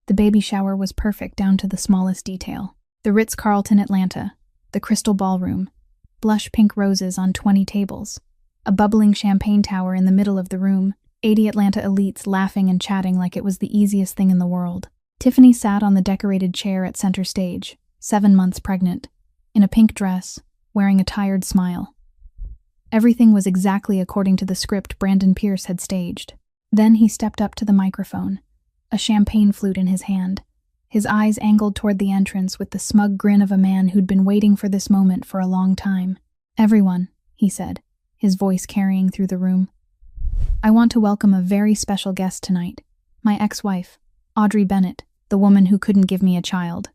The baby shower was perfect down to the smallest detail. The Ritz-Carlton Atlanta, the crystal ballroom, blush pink roses on 20 tables, a bubbling champagne tower in the middle of the room, 80 Atlanta elites laughing and chatting like it was the easiest thing in the world. Tiffany sat on the decorated chair at center stage, 7 months pregnant, in a pink dress, wearing a tired smile. Everything was exactly according to the script Brandon Pierce had staged. Then he stepped up to the microphone, a champagne flute in his hand, his eyes angled toward the entrance with the smug grin of a man who'd been waiting for this moment for a long time. "Everyone," he said, his voice carrying through the room. "I want to welcome a very special guest tonight, my ex-wife, Audrey Bennett, the woman who couldn't give me a child."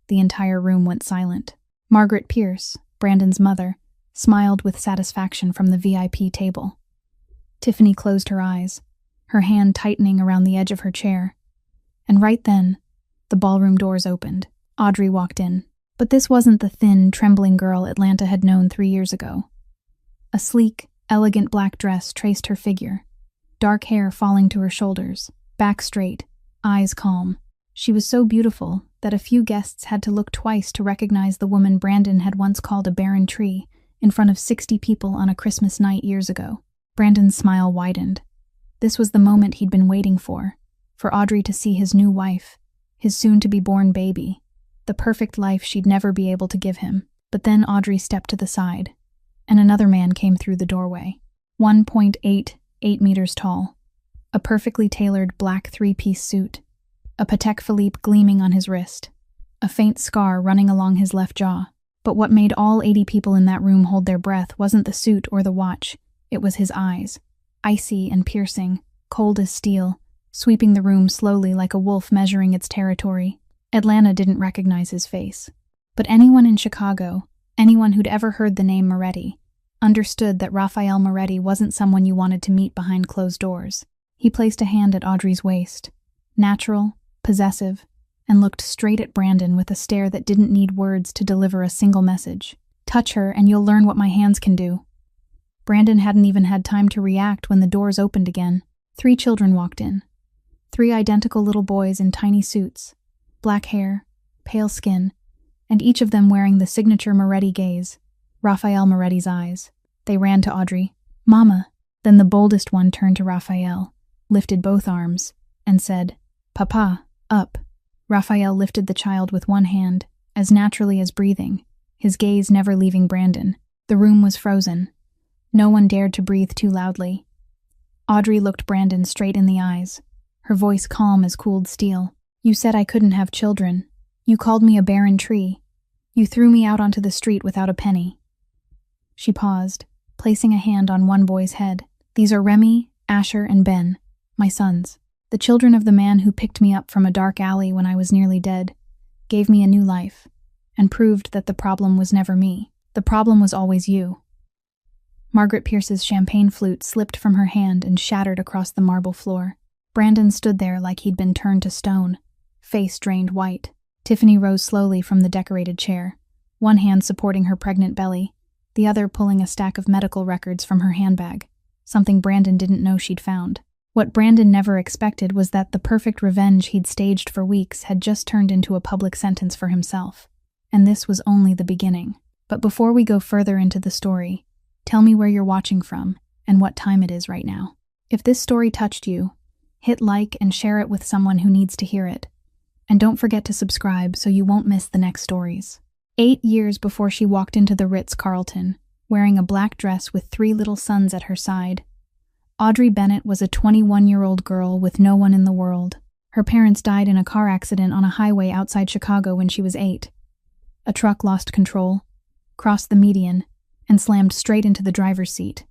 The entire room went silent. Margaret Pierce, Brandon's mother, smiled with satisfaction from the VIP table. Tiffany closed her eyes, her hand tightening around the edge of her chair. And right then, the ballroom doors opened. Audrey walked in. But this wasn't the thin, trembling girl Atlanta had known 3 years ago. A sleek, elegant black dress traced her figure, dark hair falling to her shoulders, back straight, eyes calm. She was so beautiful that a few guests had to look twice to recognize the woman Brandon had once called a barren tree in front of 60 people on a Christmas night years ago. Brandon's smile widened. This was the moment he'd been waiting for Audrey to see his new wife, his soon-to-be-born baby, the perfect life she'd never be able to give him. But then Audrey stepped to the side, and another man came through the doorway, 1.88 meters tall, a perfectly tailored black three-piece suit, a Patek Philippe gleaming on his wrist, a faint scar running along his left jaw. But what made all 80 people in that room hold their breath wasn't the suit or the watch, it was his eyes, icy and piercing, cold as steel, sweeping the room slowly like a wolf measuring its territory. Atlanta didn't recognize his face. But anyone in Chicago, anyone who'd ever heard the name Moretti, understood that Rafael Moretti wasn't someone you wanted to meet behind closed doors. He placed a hand at Audrey's waist, natural, possessive, and looked straight at Brandon with a stare that didn't need words to deliver a single message. "Touch her and you'll learn what my hands can do." Brandon hadn't even had time to react when the doors opened again. 3 children walked in. 3 identical little boys in tiny suits, black hair, pale skin, and each of them wearing the signature Moretti gaze, Rafael Moretti's eyes. They ran to Audrey. "Mama." Then the boldest one turned to Rafael, lifted both arms, and said, "Papa, up." Rafael lifted the child with one hand, as naturally as breathing, his gaze never leaving Brandon. The room was frozen. No one dared to breathe too loudly. Audrey looked Brandon straight in the eyes, her voice calm as cooled steel. "You said I couldn't have children. You called me a barren tree. You threw me out onto the street without a penny." She paused, placing a hand on one boy's head. "These are Remy, Asher, and Ben, my sons. The children of the man who picked me up from a dark alley when I was nearly dead, gave me a new life, and proved that the problem was never me. The problem was always you." Margaret Pierce's champagne flute slipped from her hand and shattered across the marble floor. Brandon stood there like he'd been turned to stone, face drained white. Tiffany rose slowly from the decorated chair, one hand supporting her pregnant belly, the other pulling a stack of medical records from her handbag, something Brandon didn't know she'd found. What Brandon never expected was that the perfect revenge he'd staged for weeks had just turned into a public sentence for himself. And this was only the beginning. But before we go further into the story, tell me where you're watching from and what time it is right now. If this story touched you, hit like and share it with someone who needs to hear it. And don't forget to subscribe so you won't miss the next stories. 8 years before she walked into the Ritz-Carlton, wearing a black dress with 3 little sons at her side, Audrey Bennett was a 21-year-old girl with no one in the world. Her parents died in a car accident on a highway outside Chicago when she was 8. A truck lost control, crossed the median, and slammed straight into the driver's seat.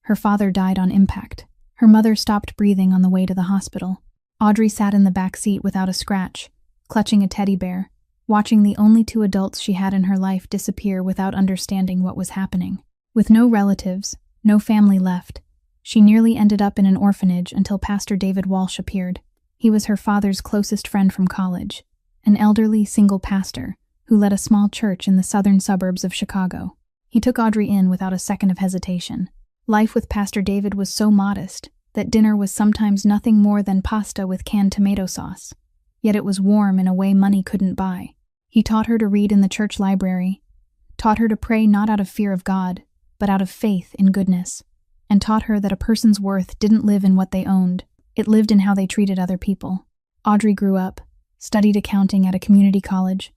Her father died on impact. Her mother stopped breathing on the way to the hospital. Audrey sat in the back seat without a scratch, clutching a teddy bear, watching the only 2 adults she had in her life disappear without understanding what was happening. With no relatives, no family left, she nearly ended up in an orphanage until Pastor David Walsh appeared. He was her father's closest friend from college, an elderly single pastor who led a small church in the southern suburbs of Chicago. He took Audrey in without a second of hesitation. Life with Pastor David was so modest, that dinner was sometimes nothing more than pasta with canned tomato sauce. Yet it was warm in a way money couldn't buy. He taught her to read in the church library, taught her to pray not out of fear of God, but out of faith in goodness, and taught her that a person's worth didn't live in what they owned, it lived in how they treated other people. Audrey grew up, studied accounting at a community college,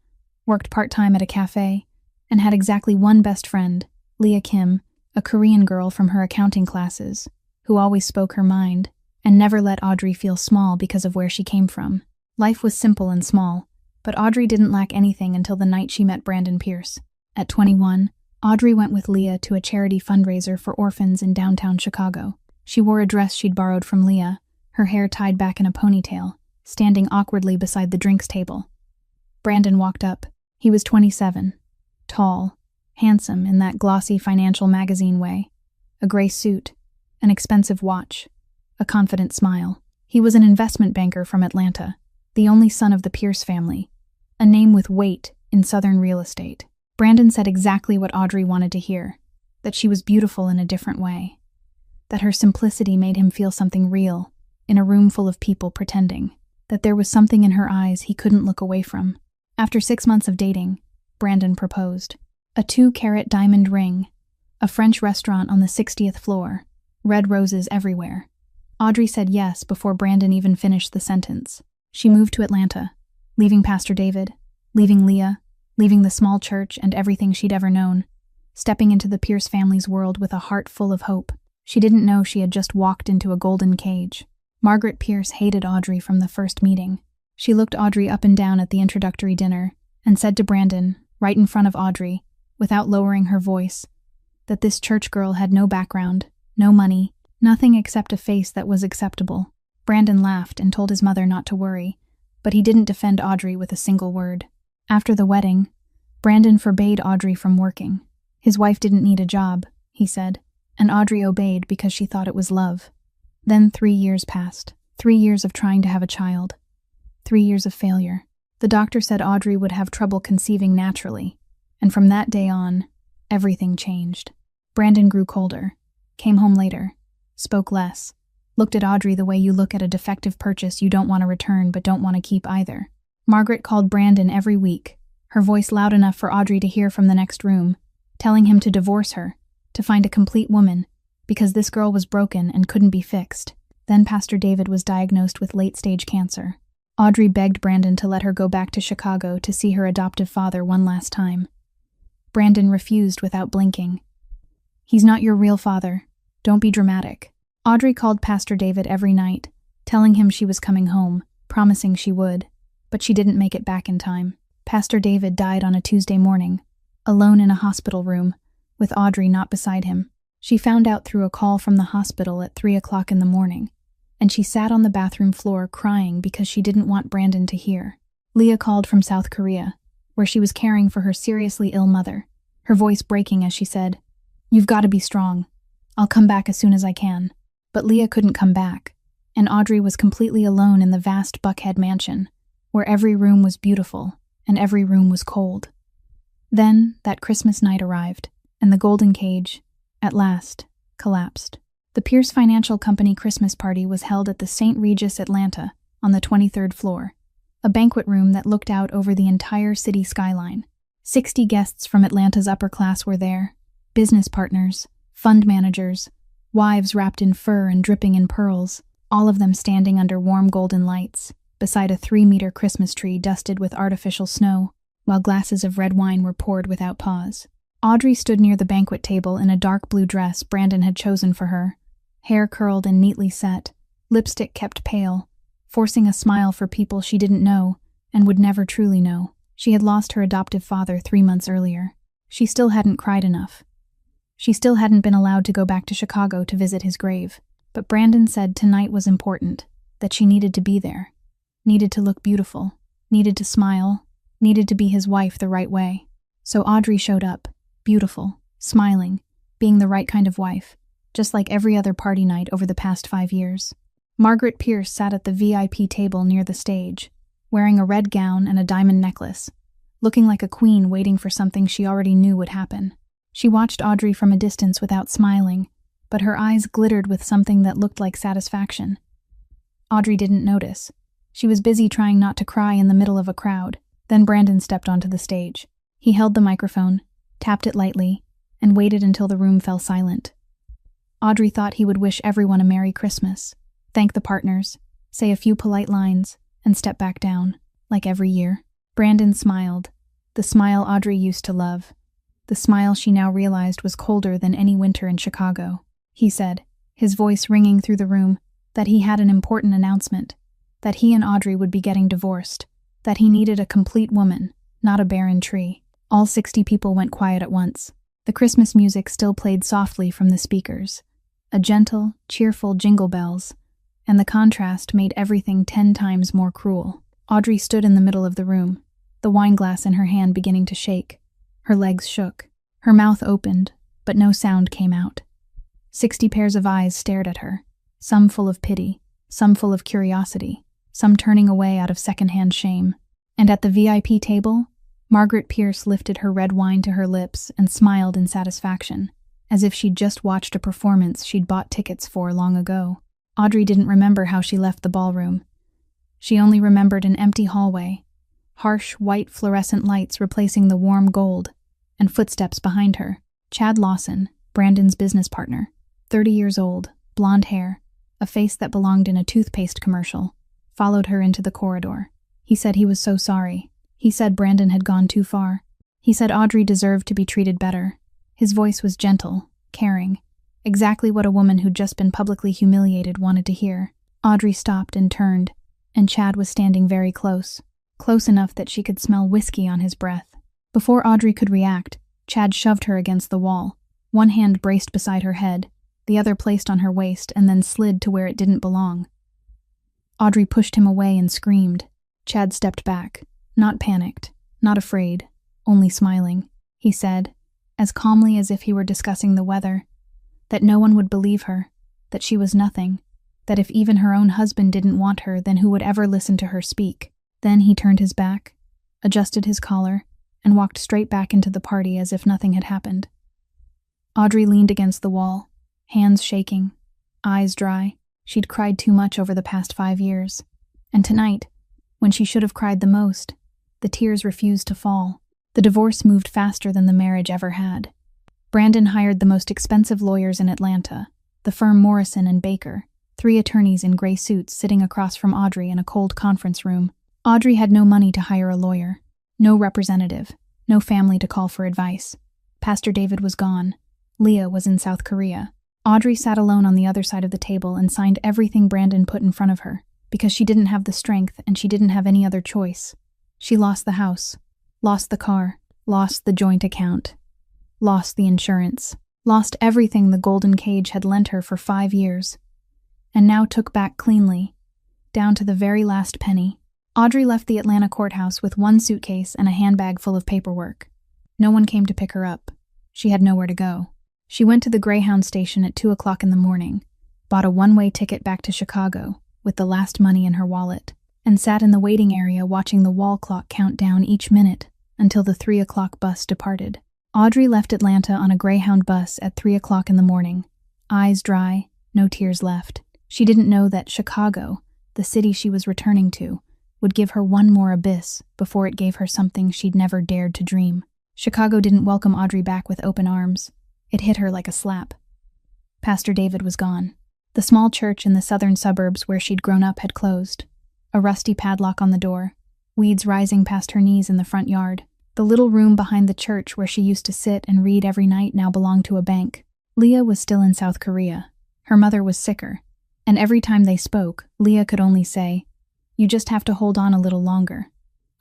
worked part-time at a cafe, and had exactly one best friend, Leah Kim, a Korean girl from her accounting classes, who always spoke her mind and never let Audrey feel small because of where she came from. Life was simple and small, but Audrey didn't lack anything until the night she met Brandon Pierce. At 21, Audrey went with Leah to a charity fundraiser for orphans in downtown Chicago. She wore a dress she'd borrowed from Leah, her hair tied back in a ponytail, standing awkwardly beside the drinks table. Brandon walked up. He was 27, tall, handsome in that glossy financial magazine way, a gray suit, an expensive watch, a confident smile. He was an investment banker from Atlanta, the only son of the Pierce family, a name with weight in Southern real estate. Brandon said exactly what Audrey wanted to hear, that she was beautiful in a different way, that her simplicity made him feel something real in a room full of people pretending, that there was something in her eyes he couldn't look away from. After 6 months of dating, Brandon proposed. A 2-carat diamond ring, a French restaurant on the 60th floor, red roses everywhere. Audrey said yes before Brandon even finished the sentence. She moved to Atlanta, leaving Pastor David, leaving Leah, leaving the small church and everything she'd ever known, stepping into the Pierce family's world with a heart full of hope. She didn't know she had just walked into a golden cage. Margaret Pierce hated Audrey from the first meeting. She looked Audrey up and down at the introductory dinner and said to Brandon, right in front of Audrey, without lowering her voice, that this church girl had no background, no money, nothing except a face that was acceptable. Brandon laughed and told his mother not to worry, but he didn't defend Audrey with a single word. After the wedding, Brandon forbade Audrey from working. His wife didn't need a job, he said, and Audrey obeyed because she thought it was love. Then 3 years passed, 3 years of trying to have a child, 3 years of failure. The doctor said Audrey would have trouble conceiving naturally, and from that day on, everything changed. Brandon grew colder, came home later, spoke less, looked at Audrey the way you look at a defective purchase you don't want to return but don't want to keep either. Margaret called Brandon every week, her voice loud enough for Audrey to hear from the next room, telling him to divorce her, to find a complete woman, because this girl was broken and couldn't be fixed. Then Pastor David was diagnosed with late-stage cancer. Audrey begged Brandon to let her go back to Chicago to see her adoptive father one last time. Brandon refused without blinking. "He's not your real father. Don't be dramatic." Audrey called Pastor David every night, telling him she was coming home, promising she would, but she didn't make it back in time. Pastor David died on a Tuesday morning, alone in a hospital room, with Audrey not beside him. She found out through a call from the hospital at 3 o'clock in the morning, and she sat on the bathroom floor crying because she didn't want Brandon to hear. Leah called from South Korea, where she was caring for her seriously ill mother, her voice breaking as she said, "You've got to be strong. I'll come back as soon as I can." But Leah couldn't come back, and Audrey was completely alone in the vast Buckhead mansion, where every room was beautiful and every room was cold. Then that Christmas night arrived, and the golden cage, at last, collapsed. The Pierce Financial Company Christmas party was held at the St. Regis Atlanta on the 23rd floor, a banquet room that looked out over the entire city skyline. 60 guests from Atlanta's upper class were there, business partners, fund managers, wives wrapped in fur and dripping in pearls, all of them standing under warm golden lights, beside a 3-meter Christmas tree dusted with artificial snow, while glasses of red wine were poured without pause. Audrey stood near the banquet table in a dark blue dress Brandon had chosen for her, hair curled and neatly set, lipstick kept pale, forcing a smile for people she didn't know and would never truly know. She had lost her adoptive father 3 months earlier. She still hadn't cried enough. She still hadn't been allowed to go back to Chicago to visit his grave. But Brandon said tonight was important, that she needed to be there, needed to look beautiful, needed to smile, needed to be his wife the right way. So Audrey showed up, beautiful, smiling, being the right kind of wife, just like every other party night over the past 5 years. Margaret Pierce sat at the VIP table near the stage, wearing a red gown and a diamond necklace, looking like a queen waiting for something she already knew would happen. She watched Audrey from a distance without smiling, but her eyes glittered with something that looked like satisfaction. Audrey didn't notice. She was busy trying not to cry in the middle of a crowd. Then Brandon stepped onto the stage. He held the microphone, tapped it lightly, and waited until the room fell silent. Audrey thought he would wish everyone a Merry Christmas, thank the partners, say a few polite lines, and step back down, like every year. Brandon smiled, the smile Audrey used to love, the smile she now realized was colder than any winter in Chicago. He said, his voice ringing through the room, that he had an important announcement, that he and Audrey would be getting divorced, that he needed a complete woman, not a barren tree. All 60 people went quiet at once. The Christmas music still played softly from the speakers, a gentle, cheerful jingle bells, and the contrast made everything 10 times more cruel. Audrey stood in the middle of the room, the wineglass in her hand beginning to shake. Her legs shook. Her mouth opened, but no sound came out. 60 pairs of eyes stared at her, some full of pity, some full of curiosity, some turning away out of secondhand shame. And at the VIP table, Margaret Pierce lifted her red wine to her lips and smiled in satisfaction, as if she'd just watched a performance she'd bought tickets for long ago. Audrey didn't remember how she left the ballroom. She only remembered an empty hallway, harsh white fluorescent lights replacing the warm gold, and footsteps behind her. Chad Lawson, Brandon's business partner, 30 years old, blonde hair, a face that belonged in a toothpaste commercial, followed her into the corridor. He said he was so sorry. He said Brandon had gone too far. He said Audrey deserved to be treated better. His voice was gentle, caring, exactly what a woman who'd just been publicly humiliated wanted to hear. Audrey stopped and turned, and Chad was standing very close enough that she could smell whiskey on his breath. Before Audrey could react, Chad shoved her against the wall, one hand braced beside her head, the other placed on her waist and then slid to where it didn't belong. Audrey pushed him away and screamed. Chad stepped back, not panicked, not afraid, only smiling. He said, as calmly as if he were discussing the weather, that no one would believe her, that she was nothing, that if even her own husband didn't want her, then who would ever listen to her speak? Then he turned his back, adjusted his collar, and walked straight back into the party as if nothing had happened. Audrey leaned against the wall, hands shaking, eyes dry. She'd cried too much over the past 5 years. And tonight, when she should have cried the most, the tears refused to fall. The divorce moved faster than the marriage ever had. Brandon hired the most expensive lawyers in Atlanta, the firm Morrison and Baker, 3 attorneys in gray suits sitting across from Audrey in a cold conference room. Audrey had no money to hire a lawyer, no representative, no family to call for advice. Pastor David was gone. Leah was in South Korea. Audrey sat alone on the other side of the table and signed everything Brandon put in front of her, because she didn't have the strength and she didn't have any other choice. She lost the house, lost the car, lost the joint account, lost the insurance, lost everything the golden cage had lent her for 5 years, and now took back cleanly, down to the very last penny. Audrey left the Atlanta courthouse with 1 suitcase and a handbag full of paperwork. No one came to pick her up. She had nowhere to go. She went to the Greyhound station at 2 o'clock in the morning, bought a one-way ticket back to Chicago with the last money in her wallet, and sat in the waiting area watching the wall clock count down each minute until the 3 o'clock bus departed. Audrey left Atlanta on a Greyhound bus at 3 o'clock in the morning, eyes dry, no tears left. She didn't know that Chicago, the city she was returning to, would give her one more abyss before it gave her something she'd never dared to dream. Chicago didn't welcome Audrey back with open arms. It hit her like a slap. Pastor David was gone. The small church in the southern suburbs where she'd grown up had closed. A rusty padlock on the door, weeds rising past her knees in the front yard. The little room behind the church where she used to sit and read every night now belonged to a bank. Leah was still in South Korea. Her mother was sicker, and every time they spoke, Leah could only say, "You just have to hold on a little longer.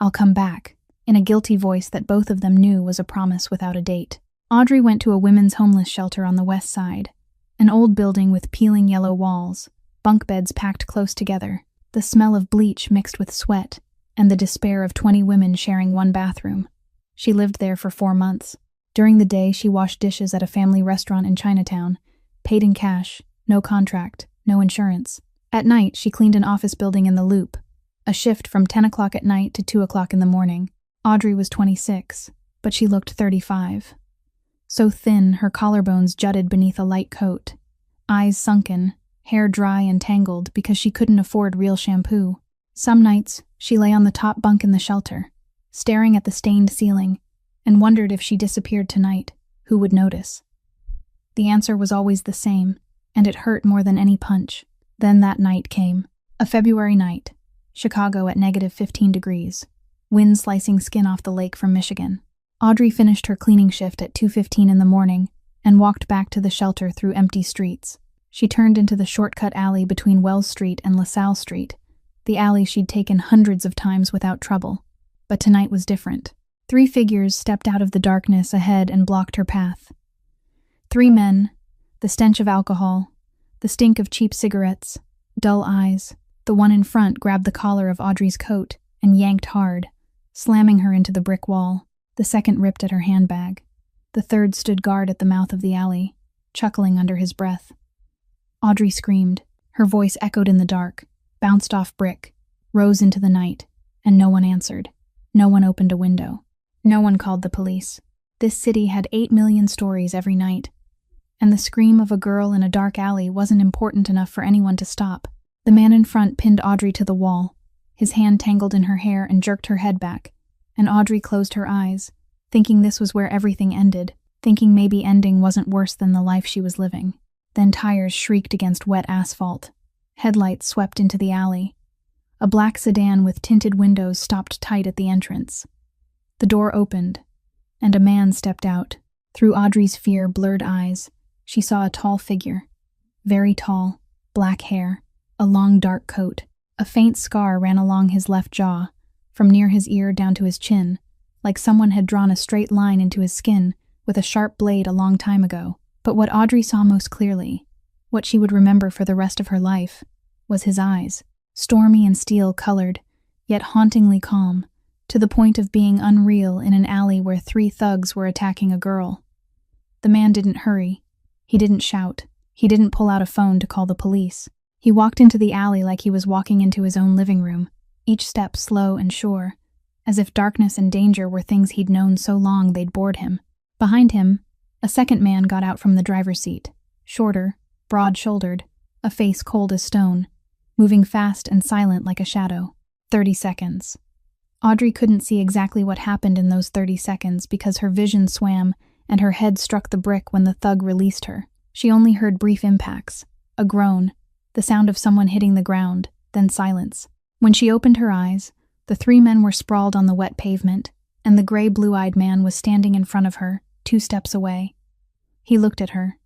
I'll come back," in a guilty voice that both of them knew was a promise without a date. Audrey went to a women's homeless shelter on the west side, an old building with peeling yellow walls, bunk beds packed close together, the smell of bleach mixed with sweat, and the despair of 20 women sharing one bathroom. She lived there for 4 months. During the day, she washed dishes at a family restaurant in Chinatown, paid in cash, no contract, no insurance. At night, she cleaned an office building in the Loop, a shift from 10 o'clock at night to 2 o'clock in the morning. Audrey was 26, but she looked 35. So thin, her collarbones jutted beneath a light coat, eyes sunken, hair dry and tangled because she couldn't afford real shampoo. Some nights, she lay on the top bunk in the shelter, staring at the stained ceiling, and wondered if she disappeared tonight, who would notice. The answer was always the same, and it hurt more than any punch. Then that night came. A February night, Chicago at -15 degrees, wind slicing skin off the lake from Michigan. Audrey finished her cleaning shift at 2:15 in the morning and walked back to the shelter through empty streets. She turned into the shortcut alley between Wells Street and LaSalle Street, the alley she'd taken hundreds of times without trouble. But tonight was different. 3 figures stepped out of the darkness ahead and blocked her path. 3 men, the stench of alcohol, the stink of cheap cigarettes, dull eyes. The one in front grabbed the collar of Audrey's coat and yanked hard, slamming her into the brick wall. The second ripped at her handbag. The third stood guard at the mouth of the alley, chuckling under his breath. Audrey screamed. Her voice echoed in the dark, bounced off brick, rose into the night, and no one answered. No one opened a window. No one called the police. This city had 8 million stories every night, and the scream of a girl in a dark alley wasn't important enough for anyone to stop. The man in front pinned Audrey to the wall, his hand tangled in her hair and jerked her head back, and Audrey closed her eyes, thinking this was where everything ended, thinking maybe ending wasn't worse than the life she was living. Then tires shrieked against wet asphalt. Headlights swept into the alley. A black sedan with tinted windows stopped tight at the entrance. The door opened, and a man stepped out. Through Audrey's fear-blurred eyes, she saw a tall figure. Very tall, black hair, a long dark coat. A faint scar ran along his left jaw, from near his ear down to his chin, like someone had drawn a straight line into his skin with a sharp blade a long time ago. But what Audrey saw most clearly, what she would remember for the rest of her life, was his eyes, stormy and steel-colored, yet hauntingly calm, to the point of being unreal in an alley where 3 thugs were attacking a girl. The man didn't hurry. He didn't shout. He didn't pull out a phone to call the police. He walked into the alley like he was walking into his own living room, each step slow and sure, as if darkness and danger were things he'd known so long they'd bored him. Behind him, a second man got out from the driver's seat, shorter, broad-shouldered, a face cold as stone, moving fast and silent like a shadow. 30 seconds. Audrey couldn't see exactly what happened in those 30 seconds because her vision swam and her head struck the brick when the thug released her. She only heard brief impacts, a groan, the sound of someone hitting the ground, then silence. When she opened her eyes, the 3 men were sprawled on the wet pavement, and the gray blue-eyed man was standing in front of her, 2 steps away. He looked at her.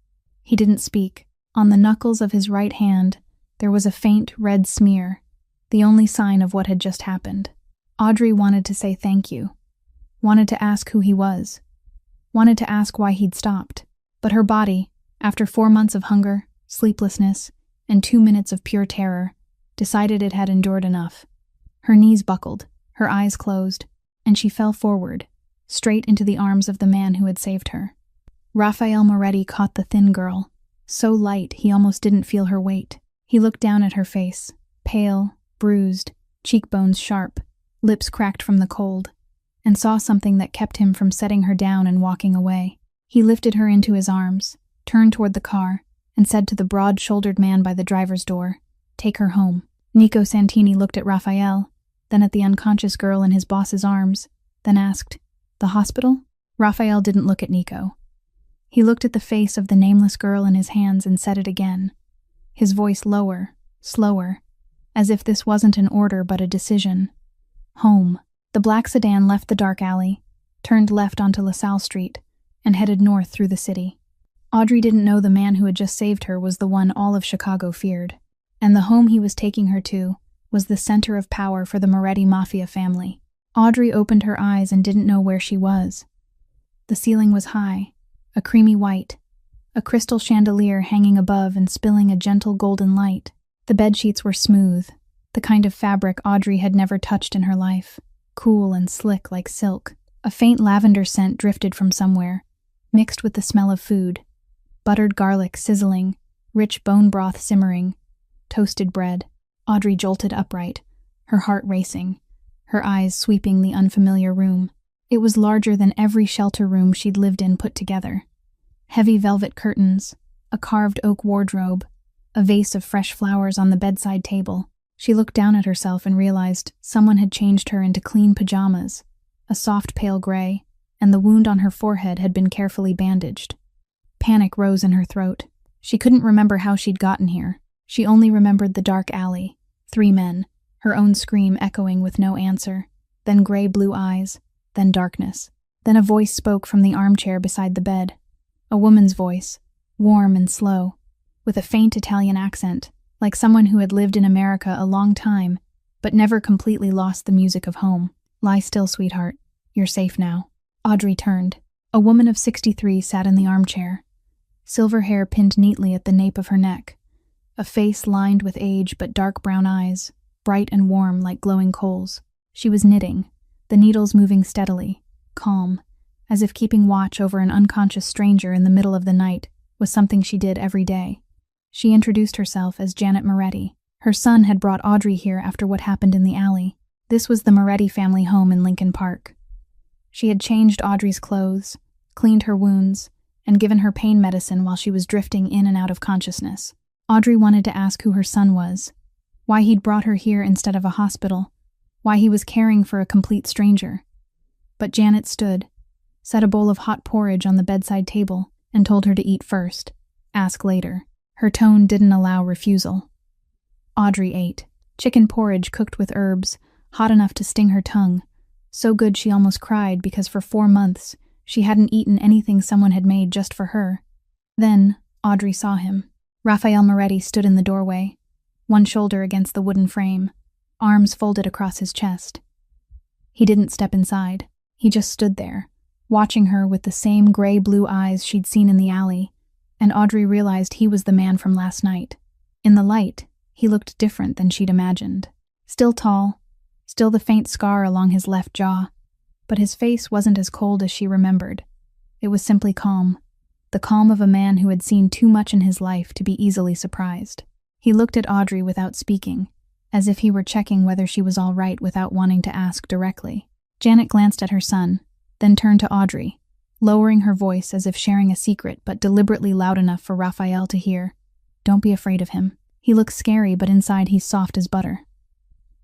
He didn't speak. On the knuckles of his right hand, there was a faint red smear, the only sign of what had just happened. Audrey wanted to say thank you, wanted to ask who he was, wanted to ask why he'd stopped. But her body, after 4 months of hunger, sleeplessness, and 2 minutes of pure terror, decided it had endured enough. Her knees buckled, her eyes closed, and she fell forward, straight into the arms of the man who had saved her. Raphael Moretti caught the thin girl, so light he almost didn't feel her weight. He looked down at her face, pale, bruised, cheekbones sharp, lips cracked from the cold, and saw something that kept him from setting her down and walking away. He lifted her into his arms, turned toward the car, and said to the broad-shouldered man by the driver's door, "Take her home." Nico Santini looked at Raphael, then at the unconscious girl in his boss's arms, then asked, "The hospital?" Raphael didn't look at Nico. He looked at the face of the nameless girl in his hands and said it again, his voice lower, slower, as if this wasn't an order but a decision. Home. The black sedan left the dark alley, turned left onto LaSalle Street, and headed north through the city. Audrey didn't know the man who had just saved her was the one all of Chicago feared, and the home he was taking her to was the center of power for the Moretti Mafia family. Audrey opened her eyes and didn't know where she was. The ceiling was high, a creamy white, a crystal chandelier hanging above and spilling a gentle golden light. The bedsheets were smooth, the kind of fabric Audrey had never touched in her life, cool and slick like silk. A faint lavender scent drifted from somewhere, mixed with the smell of food, buttered garlic sizzling, rich bone broth simmering, toasted bread. Audrey jolted upright, her heart racing, her eyes sweeping the unfamiliar room. It was larger than every shelter room she'd lived in put together. Heavy velvet curtains, a carved oak wardrobe, a vase of fresh flowers on the bedside table. She looked down at herself and realized someone had changed her into clean pajamas, a soft pale gray, and the wound on her forehead had been carefully bandaged. Panic rose in her throat. She couldn't remember how she'd gotten here. She only remembered the dark alley, 3 men, her own scream echoing with no answer, then gray-blue eyes, then darkness. Then a voice spoke from the armchair beside the bed. A woman's voice, warm and slow, with a faint Italian accent, like someone who had lived in America a long time, but never completely lost the music of home. "Lie still, sweetheart. You're safe now." Audrey turned. A woman of 63 sat in the armchair, silver hair pinned neatly at the nape of her neck, a face lined with age but dark brown eyes, bright and warm like glowing coals. She was knitting, the needles moving steadily, calm, as if keeping watch over an unconscious stranger in the middle of the night was something she did every day. She introduced herself as Janet Moretti. Her son had brought Audrey here after what happened in the alley. This was the Moretti family home in Lincoln Park. She had changed Audrey's clothes, cleaned her wounds, and given her pain medicine while she was drifting in and out of consciousness. Audrey wanted to ask who her son was, why he'd brought her here instead of a hospital, why he was caring for a complete stranger. But Janet stood, set a bowl of hot porridge on the bedside table, and told her to eat first, ask later. Her tone didn't allow refusal. Audrey ate. Chicken porridge cooked with herbs, hot enough to sting her tongue, so good she almost cried because for 4 months she hadn't eaten anything someone had made just for her. Then Audrey saw him. Raphael Moretti stood in the doorway, one shoulder against the wooden frame, arms folded across his chest. He didn't step inside. He just stood there, watching her with the same gray-blue eyes she'd seen in the alley, and Audrey realized he was the man from last night. In the light, he looked different than she'd imagined. Still tall, still the faint scar along his left jaw, but his face wasn't as cold as she remembered. It was simply calm, the calm of a man who had seen too much in his life to be easily surprised. He looked at Audrey without speaking, as if he were checking whether she was all right without wanting to ask directly. Janet glanced at her son, then turned to Audrey, lowering her voice as if sharing a secret but deliberately loud enough for Raphael to hear. "Don't be afraid of him. He looks scary, but inside he's soft as butter."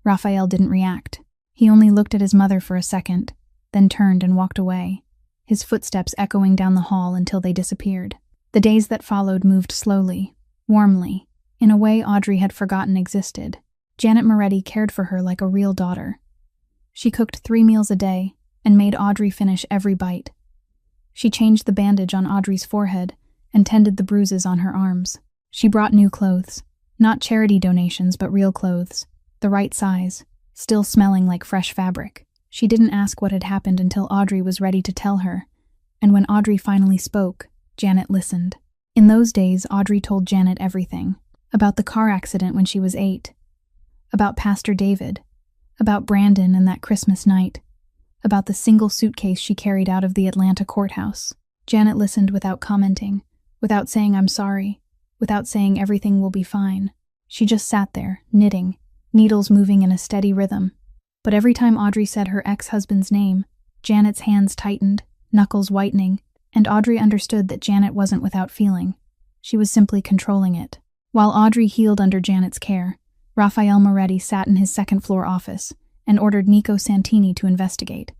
Raphael didn't react. He only looked at his mother for a second, then turned and walked away, his footsteps echoing down the hall until they disappeared. The days that followed moved slowly, warmly, in a way Audrey had forgotten existed. Janet Moretti cared for her like a real daughter. She cooked 3 meals a day and made Audrey finish every bite. She changed the bandage on Audrey's forehead and tended the bruises on her arms. She brought new clothes, not charity donations but real clothes, the right size, still smelling like fresh fabric. She didn't ask what had happened until Audrey was ready to tell her, and when Audrey finally spoke, Janet listened. In those days, Audrey told Janet everything. About the car accident when she was 8, about Pastor David, about Brandon and that Christmas night, about the single suitcase she carried out of the Atlanta courthouse. Janet listened without commenting, without saying "I'm sorry," without saying "everything will be fine." She just sat there, knitting, needles moving in a steady rhythm. But every time Audrey said her ex-husband's name, Janet's hands tightened, knuckles whitening, and Audrey understood that Janet wasn't without feeling. She was simply controlling it. While Audrey healed under Janet's care, Raphael Moretti sat in his second-floor office and ordered Nico Santini to investigate.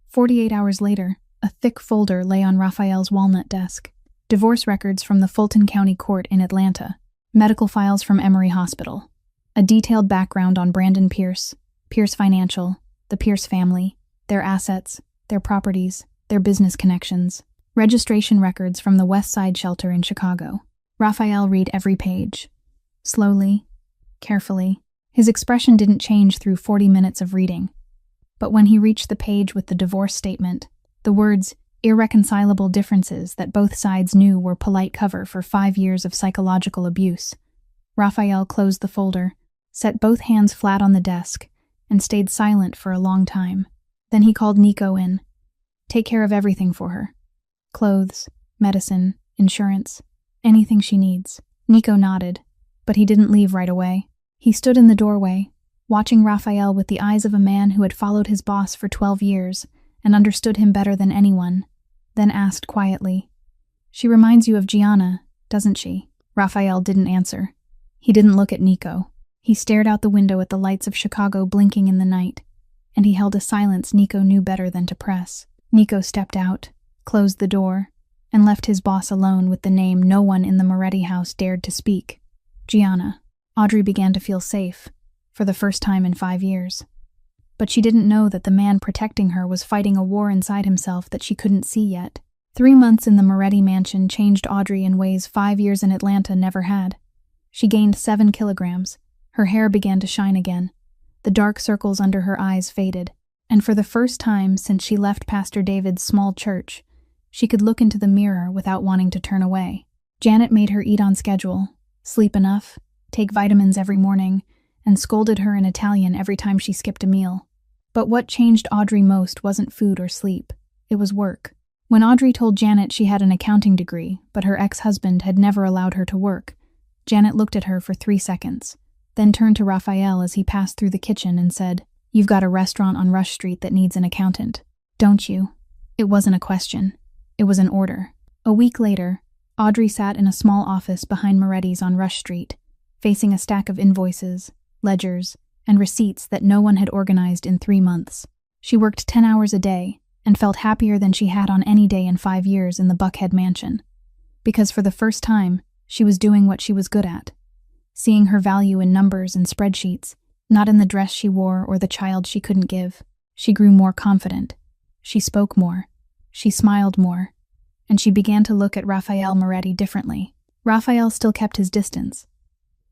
48 hours later, a thick folder lay on Raphael's walnut desk. Divorce records from the Fulton County Court in Atlanta, medical files from Emory Hospital, a detailed background on Brandon Pierce, Pierce Financial, the Pierce family, their assets, their properties, their business connections, registration records from the West Side Shelter in Chicago. Raphael read every page, slowly, carefully. His expression didn't change through 40 minutes of reading. But when he reached the page with the divorce statement, the words "irreconcilable differences" that both sides knew were polite cover for 5 years of psychological abuse, Raphael closed the folder, set both hands flat on the desk, and stayed silent for a long time. Then he called Nico in. Take care of everything for her. Clothes, medicine, insurance, anything she needs. Nico nodded, but he didn't leave right away. He stood in the doorway, watching Raphael with the eyes of a man who had followed his boss for 12 years and understood him better than anyone, then asked quietly, "She reminds you of Gianna, doesn't she?" Raphael didn't answer. He didn't look at Nico. He stared out the window at the lights of Chicago blinking in the night, and he held a silence Nico knew better than to press. Nico stepped out, closed the door, and left his boss alone with the name no one in the Moretti house dared to speak. Gianna. Audrey began to feel safe, for the first time in 5 years. But she didn't know that the man protecting her was fighting a war inside himself that she couldn't see yet. 3 months in the Moretti mansion changed Audrey in ways 5 years in Atlanta never had. She gained 7 kilograms. Her hair began to shine again. The dark circles under her eyes faded, and for the first time since she left Pastor David's small church, she could look into the mirror without wanting to turn away. Janet made her eat on schedule, sleep enough, take vitamins every morning, and scolded her in Italian every time she skipped a meal. But what changed Audrey most wasn't food or sleep. It was work. When Audrey told Janet she had an accounting degree, but her ex-husband had never allowed her to work, Janet looked at her for 3 seconds, then turned to Raphael as he passed through the kitchen and said, "You've got a restaurant on Rush Street that needs an accountant, don't you?" It wasn't a question. It was an order. A week later, Audrey sat in a small office behind Moretti's on Rush Street, facing a stack of invoices, ledgers, and receipts that no one had organized in 3 months. She worked 10 hours a day and felt happier than she had on any day in 5 years in the Buckhead mansion. Because for the first time, she was doing what she was good at. Seeing her value in numbers and spreadsheets, not in the dress she wore or the child she couldn't give. She grew more confident. She spoke more. She smiled more. And she began to look at Raphael Moretti differently. Raphael still kept his distance,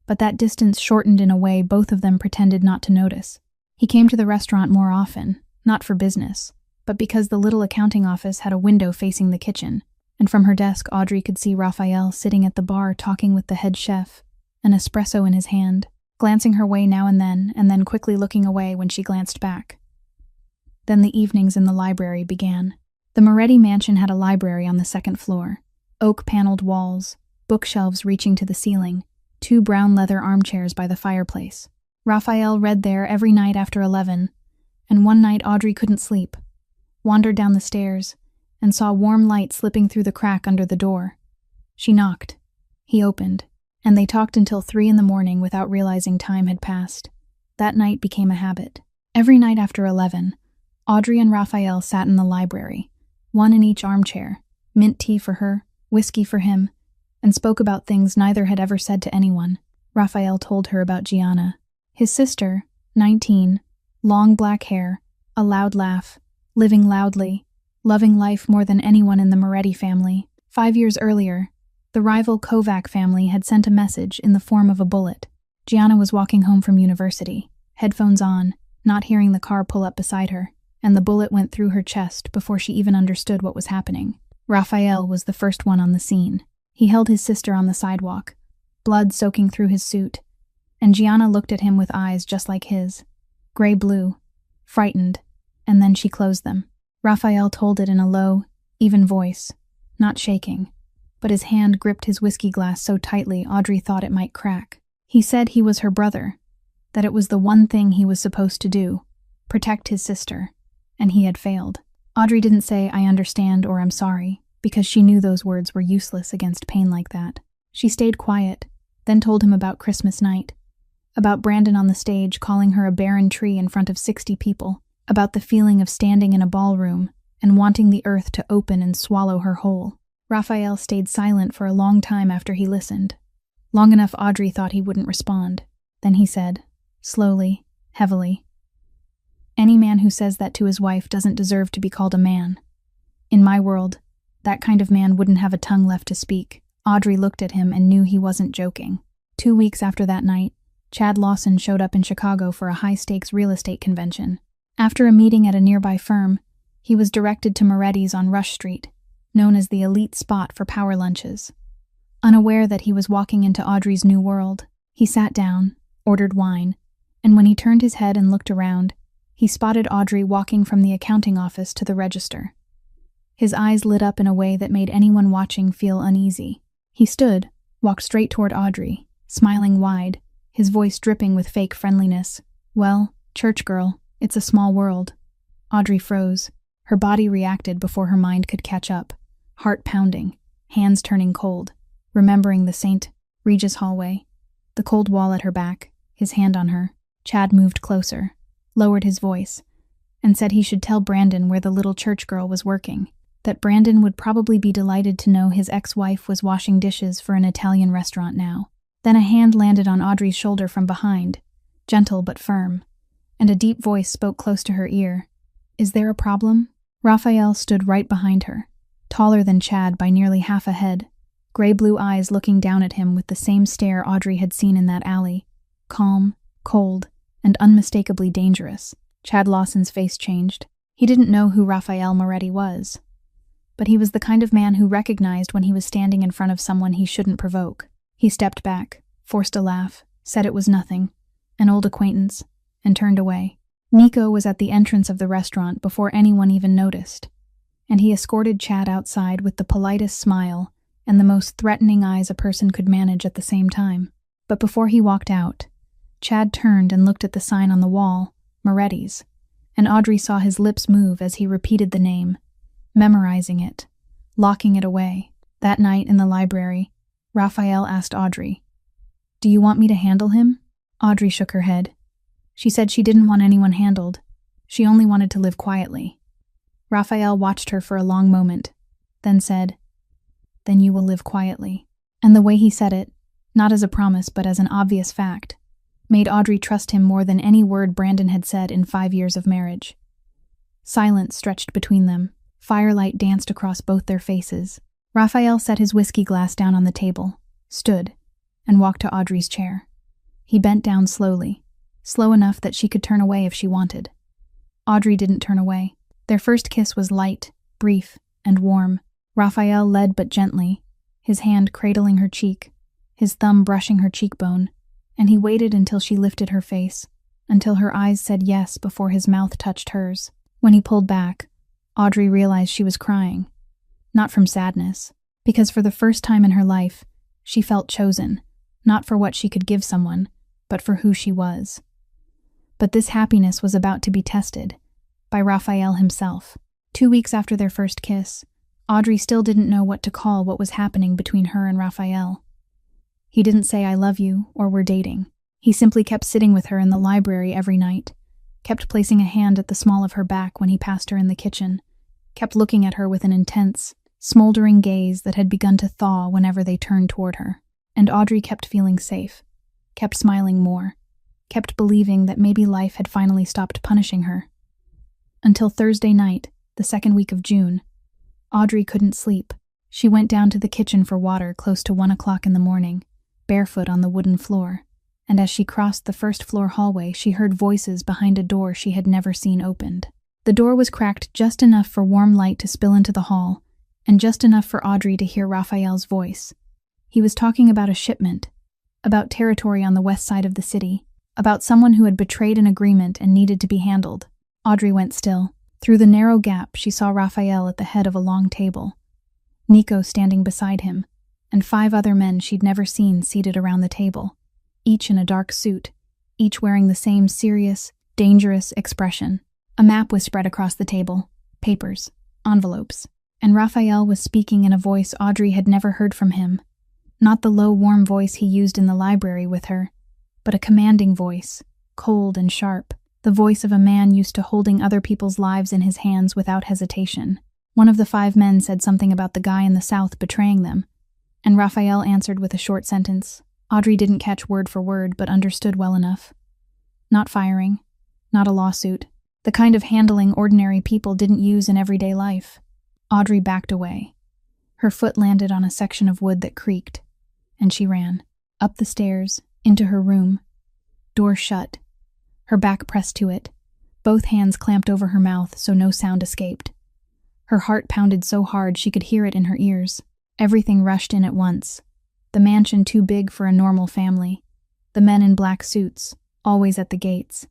but that distance shortened in a way both of them pretended not to notice. He came to the restaurant more often, not for business, but because the little accounting office had a window facing the kitchen, and from her desk Audrey could see Raphael sitting at the bar talking with the head chef, an espresso in his hand, glancing her way now and then quickly looking away when she glanced back. Then the evenings in the library began. The Moretti mansion had a library on the 2nd floor, oak-paneled walls, bookshelves reaching to the ceiling, 2 brown leather armchairs by the fireplace. Raphael read there every night after 11, and one night Audrey couldn't sleep, wandered down the stairs, and saw warm light slipping through the crack under the door. She knocked. He opened, and they talked until 3 in the morning without realizing time had passed. That night became a habit. Every night after 11, Audrey and Raphael sat in the library, one in each armchair, mint tea for her, whiskey for him, and spoke about things neither had ever said to anyone. Raphael told her about Gianna, his sister, 19, long black hair, a loud laugh, living loudly, loving life more than anyone in the Moretti family. 5 years earlier, the rival Kovac family had sent a message in the form of a bullet. Gianna was walking home from university, headphones on, not hearing the car pull up beside her, and the bullet went through her chest before she even understood what was happening. Raphael was the first one on the scene. He held his sister on the sidewalk, blood soaking through his suit, and Gianna looked at him with eyes just like his, gray-blue, frightened, and then she closed them. Raphael told it in a low, even voice, not shaking, but his hand gripped his whiskey glass so tightly Audrey thought it might crack. He said he was her brother, that it was the one thing he was supposed to do, protect his sister, and he had failed. Audrey didn't say, "I understand" or "I'm sorry," because she knew those words were useless against pain like that. She stayed quiet, then told him about Christmas night, about Brandon on the stage calling her a barren tree in front of 60 people, about the feeling of standing in a ballroom and wanting the earth to open and swallow her whole. Raphael stayed silent for a long time after he listened, long enough Audrey thought he wouldn't respond. Then he said, slowly, heavily, "Any man who says that to his wife doesn't deserve to be called a man. In my world, that kind of man wouldn't have a tongue left to speak." Audrey looked at him and knew he wasn't joking. 2 weeks after that night, Chad Lawson showed up in Chicago for a high-stakes real estate convention. After a meeting at a nearby firm, he was directed to Moretti's on Rush Street, known as the elite spot for power lunches. Unaware that he was walking into Audrey's new world, he sat down, ordered wine, and when he turned his head and looked around, he spotted Audrey walking from the accounting office to the register. His eyes lit up in a way that made anyone watching feel uneasy. He stood, walked straight toward Audrey, smiling wide, his voice dripping with fake friendliness. "Well, church girl, it's a small world." Audrey froze. Her body reacted before her mind could catch up, heart pounding, hands turning cold. remembering the St. Regis hallway, the cold wall at her back, his hand on her. Chad moved closer, lowered his voice, and said he should tell Brandon where the little church girl was working, that Brandon would probably be delighted to know his ex-wife was washing dishes for an Italian restaurant now. Then a hand landed on Audrey's shoulder from behind, gentle but firm, and a deep voice spoke close to her ear. "Is there a problem?" Raphael stood right behind her, taller than Chad by nearly half a head, gray-blue eyes looking down at him with the same stare Audrey had seen in that alley, calm, cold, and unmistakably dangerous. Chad Lawson's face changed. He didn't know who Raphael Moretti was, but he was the kind of man who recognized when he was standing in front of someone he shouldn't provoke. He stepped back, forced a laugh, said it was nothing, an old acquaintance, and turned away. Nico was at the entrance of the restaurant before anyone even noticed, and he escorted Chad outside with the politest smile and the most threatening eyes a person could manage at the same time. But before he walked out, Chad turned and looked at the sign on the wall, Moretti's, and Audrey saw his lips move as he repeated the name, memorizing it, locking it away. That night in the library, Raphael asked Audrey, "Do you want me to handle him?" Audrey shook her head. She said she didn't want anyone handled. She only wanted to live quietly. Raphael watched her for a long moment, then said, "Then you will live quietly." And the way he said it, not as a promise but as an obvious fact, made Audrey trust him more than any word Brandon had said in 5 years of marriage. Silence stretched between them. Firelight danced across both their faces. Raphael set his whiskey glass down on the table, stood, and walked to Audrey's chair. He bent down slowly, slow enough that she could turn away if she wanted. Audrey didn't turn away. Their first kiss was light, brief, and warm. Raphael led but gently, his hand cradling her cheek, his thumb brushing her cheekbone, and he waited until she lifted her face, until her eyes said yes before his mouth touched hers. When he pulled back, Audrey realized she was crying. Not from sadness, because for the first time in her life, she felt chosen, not for what she could give someone, but for who she was. But this happiness was about to be tested, by Raphael himself. 2 weeks after their first kiss, Audrey still didn't know what to call what was happening between her and Raphael. He didn't say "I love you" or "we're dating." He simply kept sitting with her in the library every night, kept placing a hand at the small of her back when he passed her in the kitchen, kept looking at her with an intense, smoldering gaze that had begun to thaw whenever they turned toward her. And Audrey kept feeling safe, kept smiling more, kept believing that maybe life had finally stopped punishing her. Until Thursday night, the second week of June, Audrey couldn't sleep. She went down to the kitchen for water close to 1 o'clock in the morning, barefoot on the wooden floor, and as she crossed the first-floor hallway, she heard voices behind a door she had never seen opened. The door was cracked just enough for warm light to spill into the hall, and just enough for Audrey to hear Raphael's voice. He was talking about a shipment, about territory on the west side of the city, about someone who had betrayed an agreement and needed to be handled. Audrey went still. Through the narrow gap, she saw Raphael at the head of a long table, Nico standing beside him, and 5 other men she'd never seen seated around the table, each in a dark suit, each wearing the same serious, dangerous expression. A map was spread across the table, papers, envelopes, and Raphael was speaking in a voice Audrey had never heard from him. Not the low, warm voice he used in the library with her, but a commanding voice, cold and sharp, the voice of a man used to holding other people's lives in his hands without hesitation. One of the 5 men said something about the guy in the south betraying them, and Raphael answered with a short sentence. Audrey didn't catch word for word, but understood well enough. Not firing, not a lawsuit, the kind of handling ordinary people didn't use in everyday life. Audrey backed away. Her foot landed on a section of wood that creaked, and she ran, up the stairs, into her room. Door shut, her back pressed to it, both hands clamped over her mouth so no sound escaped. Her heart pounded so hard she could hear it in her ears. Everything rushed in at once. The mansion too big for a normal family. The men in black suits, always at the gates.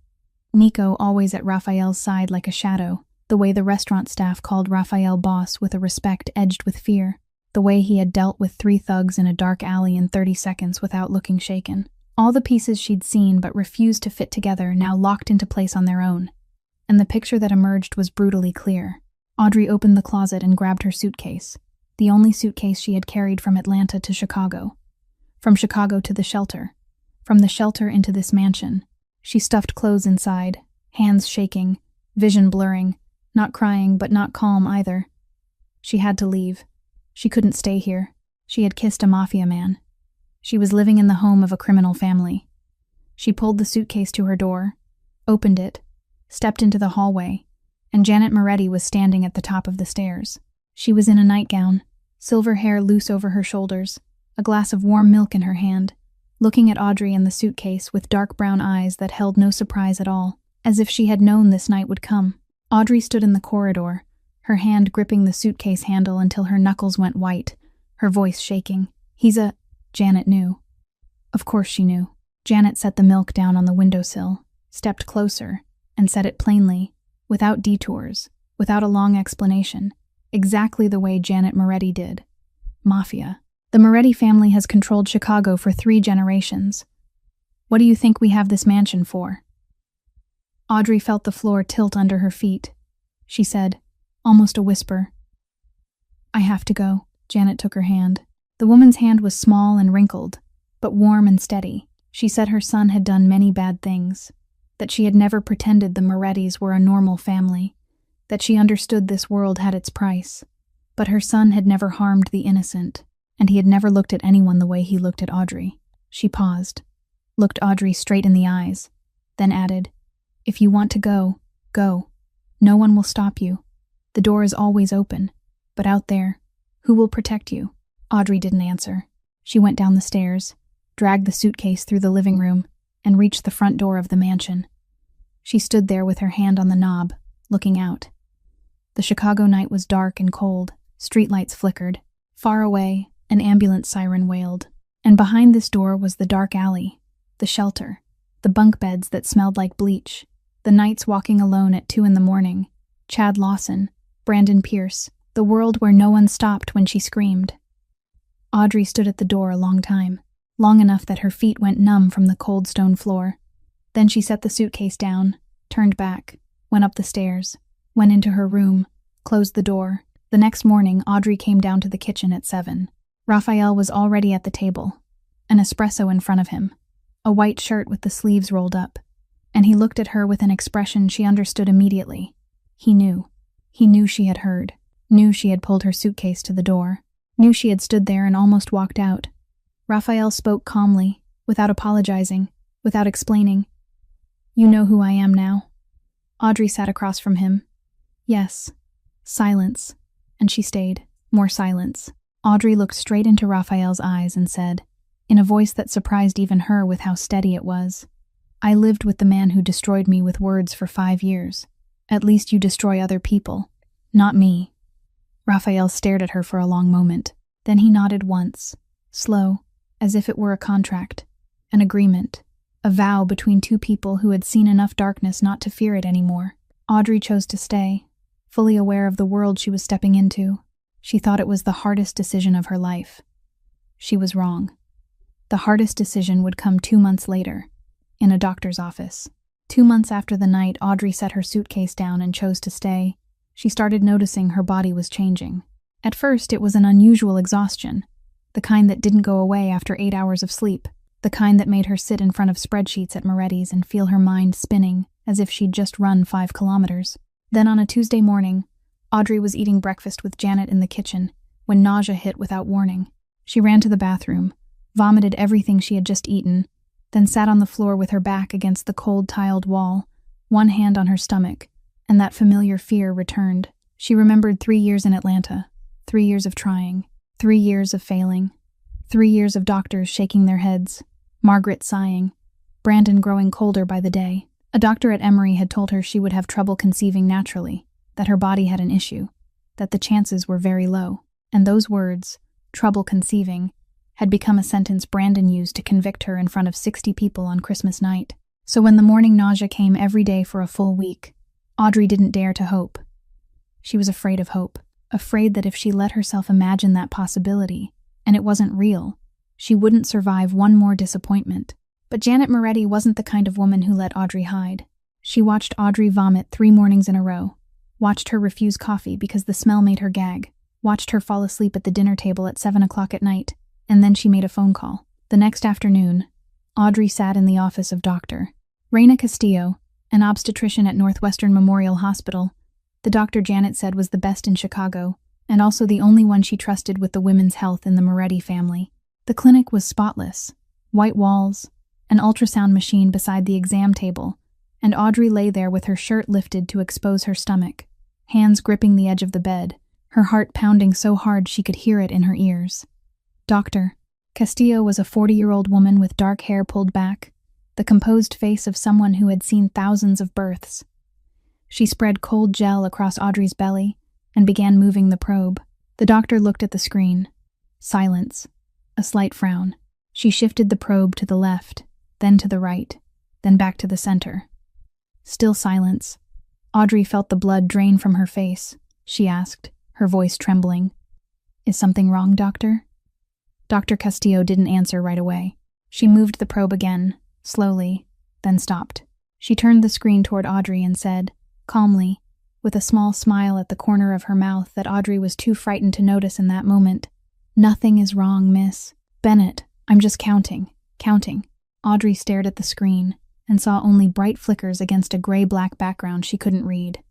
Nico always at Raphael's side like a shadow. The way the restaurant staff called Raphael boss with a respect edged with fear. The way he had dealt with 3 thugs in a dark alley in 30 seconds without looking shaken. All the pieces she'd seen but refused to fit together now locked into place on their own. And the picture that emerged was brutally clear. Audrey opened the closet and grabbed her suitcase. the only suitcase she had carried from Atlanta to Chicago. From Chicago to the shelter. From the shelter into this mansion. She stuffed clothes inside, hands shaking, vision blurring, not crying but not calm either. She had to leave. She couldn't stay here. She had kissed a mafia man. She was living in the home of a criminal family. She pulled the suitcase to her door, opened it, stepped into the hallway, and Janet Moretti was standing at the top of the stairs. She was in a nightgown, silver hair loose over her shoulders, a glass of warm milk in her hand, looking at Audrey in the suitcase with dark brown eyes that held no surprise at all, as if she had known this night would come. Audrey stood in the corridor, her hand gripping the suitcase handle until her knuckles went white, her voice shaking. Janet knew. Of course she knew. Janet set the milk down on the windowsill, stepped closer, and said it plainly, without detours, without a long explanation, exactly the way Janet Moretti did. Mafia. The Moretti family has controlled Chicago for 3 generations. What do you think we have this mansion for? Audrey felt the floor tilt under her feet. She said, almost a whisper, I have to go. Janet took her hand. The woman's hand was small and wrinkled, but warm and steady. She said her son had done many bad things, that she had never pretended the Morettis were a normal family, that she understood this world had its price, but her son had never harmed the innocent, and he had never looked at anyone the way he looked at Audrey. She paused, looked Audrey straight in the eyes, then added, If you want to go, go. No one will stop you. The door is always open, but out there, who will protect you? Audrey didn't answer. She went down the stairs, dragged the suitcase through the living room, and reached the front door of the mansion. She stood there with her hand on the knob, looking out. The Chicago night was dark and cold, streetlights flickered. Far away, an ambulance siren wailed. And behind this door was the dark alley, the shelter, the bunk beds that smelled like bleach, the nights walking alone at 2 a.m, Chad Lawson, Brandon Pierce, the world where no one stopped when she screamed. Audrey stood at the door a long time, long enough that her feet went numb from the cold stone floor. Then she set the suitcase down, turned back, went up the stairs, went into her room, closed the door. The next morning, Audrey came down to the kitchen at 7. Raphael was already at the table, an espresso in front of him, a white shirt with the sleeves rolled up, and he looked at her with an expression she understood immediately. He knew. He knew she had heard, knew she had pulled her suitcase to the door, knew she had stood there and almost walked out. Raphael spoke calmly, without apologizing, without explaining. You know who I am now? Audrey sat across from him. Yes. Silence. And she stayed. More silence. Audrey looked straight into Raphael's eyes and said, in a voice that surprised even her with how steady it was, I lived with the man who destroyed me with words for 5 years. At least you destroy other people, not me. Raphael stared at her for a long moment. Then he nodded once, slow, as if it were a contract, an agreement, a vow between 2 people who had seen enough darkness not to fear it anymore. Audrey chose to stay, fully aware of the world she was stepping into. She thought it was the hardest decision of her life. She was wrong. The hardest decision would come 2 months later, in a doctor's office. 2 months after the night Audrey set her suitcase down and chose to stay, she started noticing her body was changing. At first, it was an unusual exhaustion, the kind that didn't go away after 8 hours of sleep, the kind that made her sit in front of spreadsheets at Moretti's and feel her mind spinning as if she'd just run 5 kilometers. Then on a Tuesday morning, Audrey was eating breakfast with Janet in the kitchen when nausea hit without warning. She ran to the bathroom, vomited everything she had just eaten, then sat on the floor with her back against the cold tiled wall, one hand on her stomach, and that familiar fear returned. She remembered 3 years in Atlanta, 3 years of trying, 3 years of failing, 3 years of doctors shaking their heads, Margaret sighing, Brandon growing colder by the day. A doctor at Emory had told her she would have trouble conceiving naturally, that her body had an issue, that the chances were very low. And those words, trouble conceiving, had become a sentence Brandon used to convict her in front of 60 people on Christmas night. So when the morning nausea came every day for a full week, Audrey didn't dare to hope. She was afraid of hope, afraid that if she let herself imagine that possibility, and it wasn't real, she wouldn't survive one more disappointment. But Janet Moretti wasn't the kind of woman who let Audrey hide. She watched Audrey vomit 3 mornings in a row, watched her refuse coffee because the smell made her gag, watched her fall asleep at the dinner table at 7 o'clock at night, and then she made a phone call. The next afternoon, Audrey sat in the office of Dr. Reina Castillo, an obstetrician at Northwestern Memorial Hospital. The doctor Janet said was the best in Chicago, and also the only one she trusted with the women's health in the Moretti family. The clinic was spotless. White walls, an ultrasound machine beside the exam table, and Audrey lay there with her shirt lifted to expose her stomach, hands gripping the edge of the bed, her heart pounding so hard she could hear it in her ears. Dr. Castillo was a 40-year-old woman with dark hair pulled back, the composed face of someone who had seen thousands of births. She spread cold gel across Audrey's belly and began moving the probe. The doctor looked at the screen. Silence. A slight frown. She shifted the probe to the left, then to the right, then back to the center. Still silence. Audrey felt the blood drain from her face. She asked, her voice trembling. "Is something wrong, doctor?" Dr. Castillo didn't answer right away. She moved the probe again, slowly, then stopped. She turned the screen toward Audrey and said, calmly, with a small smile at the corner of her mouth that Audrey was too frightened to notice in that moment, "Nothing is wrong, Miss Bennett. I'm just counting. Audrey stared at the screen and saw only bright flickers against a gray-black background she couldn't read.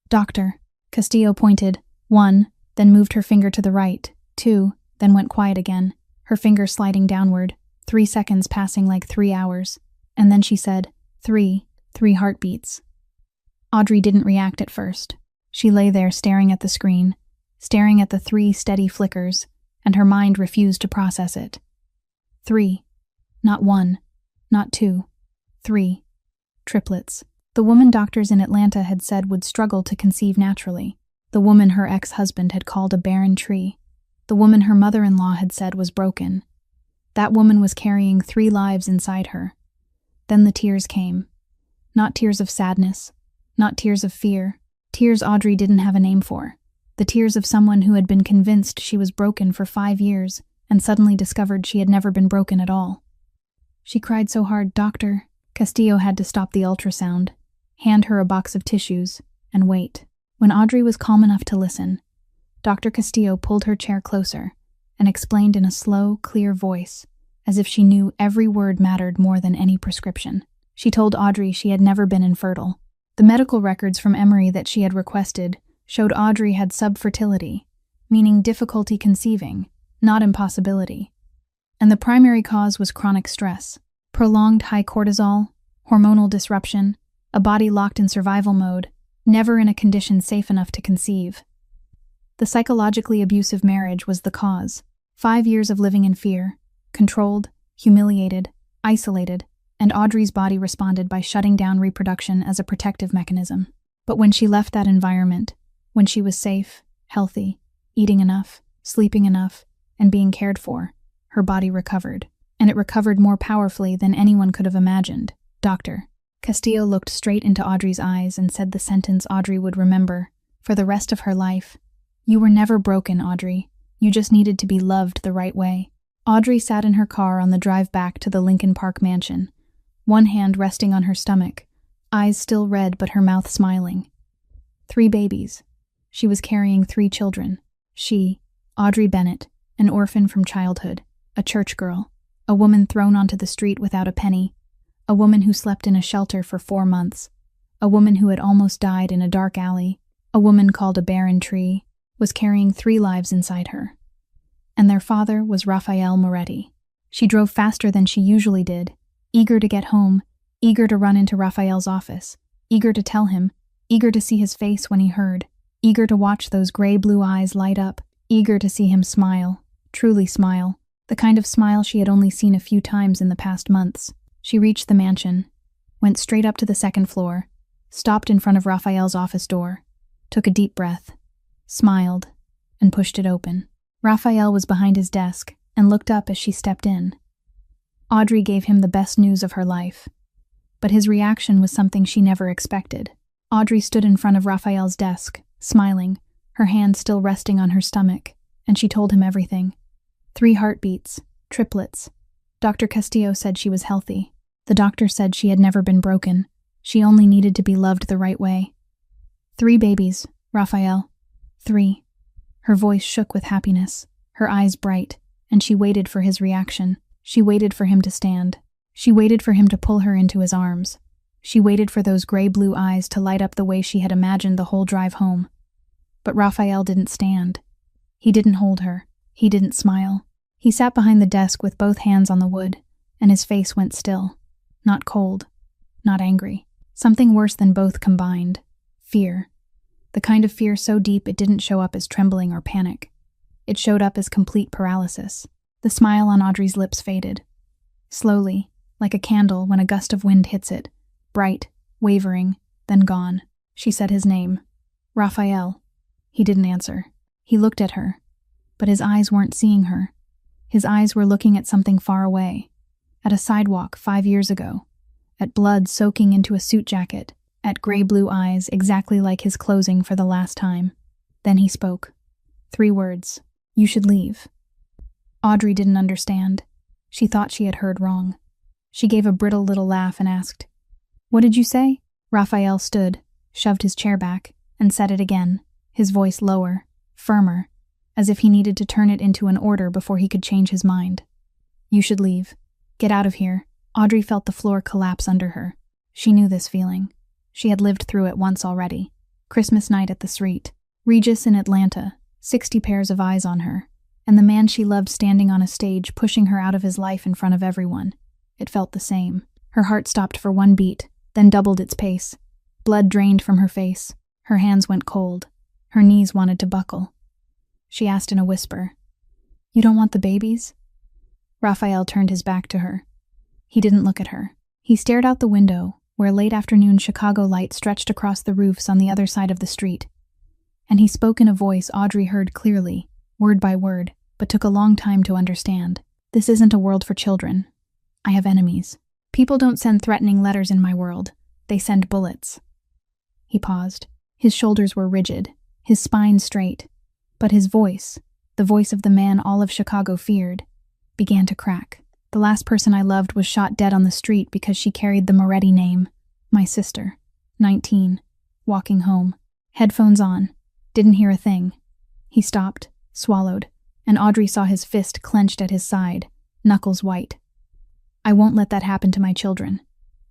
"Doctor." Castillo pointed, 1, then moved her finger to the right, 2, then went quiet again, her finger sliding downward, 3 seconds passing like 3 hours, and then she said, 3 heartbeats. Audrey didn't react at first. She lay there staring at the screen, staring at the 3 steady flickers, and her mind refused to process it. 3. Not 1, not 2. 3. Triplets. The woman doctors in Atlanta had said would struggle to conceive naturally. The woman her ex-husband had called a barren tree. The woman her mother-in-law had said was broken. That woman was carrying 3 lives inside her. Then the tears came. Not tears of sadness, not tears of fear, tears Audrey didn't have a name for. The tears of someone who had been convinced she was broken for 5 years and suddenly discovered she had never been broken at all. She cried so hard, Dr. Castillo had to stop the ultrasound, hand her a box of tissues, and wait. When Audrey was calm enough to listen, Dr. Castillo pulled her chair closer and explained in a slow, clear voice, as if she knew every word mattered more than any prescription. She told Audrey she had never been infertile. The medical records from Emory that she had requested showed Audrey had subfertility, meaning difficulty conceiving, not impossibility. And the primary cause was chronic stress, prolonged high cortisol, hormonal disruption, a body locked in survival mode, never in a condition safe enough to conceive. The psychologically abusive marriage was the cause. 5 years of living in fear, controlled, humiliated, isolated, and Audrey's body responded by shutting down reproduction as a protective mechanism. But when she left that environment, when she was safe, healthy, eating enough, sleeping enough, and being cared for, her body recovered. And it recovered more powerfully than anyone could have imagined. Dr. Castillo looked straight into Audrey's eyes and said the sentence Audrey would remember for the rest of her life. "You were never broken, Audrey. You just needed to be loved the right way." Audrey sat in her car on the drive back to the Lincoln Park mansion, one hand resting on her stomach, eyes still red but her mouth smiling. 3 babies. She was carrying 3 children. She, Audrey Bennett, an orphan from childhood, a church girl, a woman thrown onto the street without a penny, a woman who slept in a shelter for 4 months, a woman who had almost died in a dark alley, a woman called a barren tree, was carrying 3 lives inside her. And their father was Rafael Moretti. She drove faster than she usually did, eager to get home, eager to run into Rafael's office, eager to tell him, eager to see his face when he heard, eager to watch those gray-blue eyes light up, eager to see him smile, truly smile, the kind of smile she had only seen a few times in the past months. She reached the mansion, went straight up to the 2nd floor, stopped in front of Rafael's office door, took a deep breath, smiled, and pushed it open. Rafael was behind his desk and looked up as she stepped in. Audrey gave him the best news of her life, but his reaction was something she never expected. Audrey stood in front of Rafael's desk, smiling, her hand still resting on her stomach, and she told him everything. 3 heartbeats, triplets. Dr. Castillo said she was healthy. The doctor said she had never been broken. She only needed to be loved the right way. 3 babies, Rafael. 3. Her voice shook with happiness, her eyes bright, and she waited for his reaction. She waited for him to stand. She waited for him to pull her into his arms. She waited for those gray-blue eyes to light up the way she had imagined the whole drive home. But Raphael didn't stand. He didn't hold her. He didn't smile. He sat behind the desk with both hands on the wood, and his face went still. Not cold. Not angry. Something worse than both combined. Fear. The kind of fear so deep it didn't show up as trembling or panic. It showed up as complete paralysis. The smile on Audrey's lips faded. Slowly, like a candle when a gust of wind hits it. Bright, wavering, then gone. She said his name. Raphael. He didn't answer. He looked at her. But his eyes weren't seeing her. His eyes were looking at something far away. At a sidewalk 5 years ago. At blood soaking into a suit jacket. At gray-blue eyes exactly like his closing for the last time. Then he spoke. 3 words. You should leave. Audrey didn't understand. She thought she had heard wrong. She gave a brittle little laugh and asked, "What did you say?" Raphael stood, shoved his chair back, and said it again, his voice lower, firmer, as if he needed to turn it into an order before he could change his mind. "You should leave. Get out of here." Audrey felt the floor collapse under her. She knew this feeling. She had lived through it once already. Christmas night at the Street. Regis in Atlanta, 60 pairs of eyes on her, and the man she loved standing on a stage pushing her out of his life in front of everyone. It felt the same. Her heart stopped for 1 beat, then doubled its pace. Blood drained from her face. Her hands went cold. Her knees wanted to buckle. She asked in a whisper, "You don't want the babies?" Raphael turned his back to her. He didn't look at her. He stared out the window, where late afternoon Chicago light stretched across the roofs on the other side of the street. And he spoke in a voice Audrey heard clearly, word by word, but took a long time to understand. "This isn't a world for children. I have enemies. People don't send threatening letters in my world. They send bullets." He paused. His shoulders were rigid, his spine straight, but his voice, the voice of the man all of Chicago feared, began to crack. "The last person I loved was shot dead on the street because she carried the Moretti name. My sister, 19, walking home. Headphones on. Didn't hear a thing." He stopped, swallowed, and Audrey saw his fist clenched at his side, knuckles white. "I won't let that happen to my children."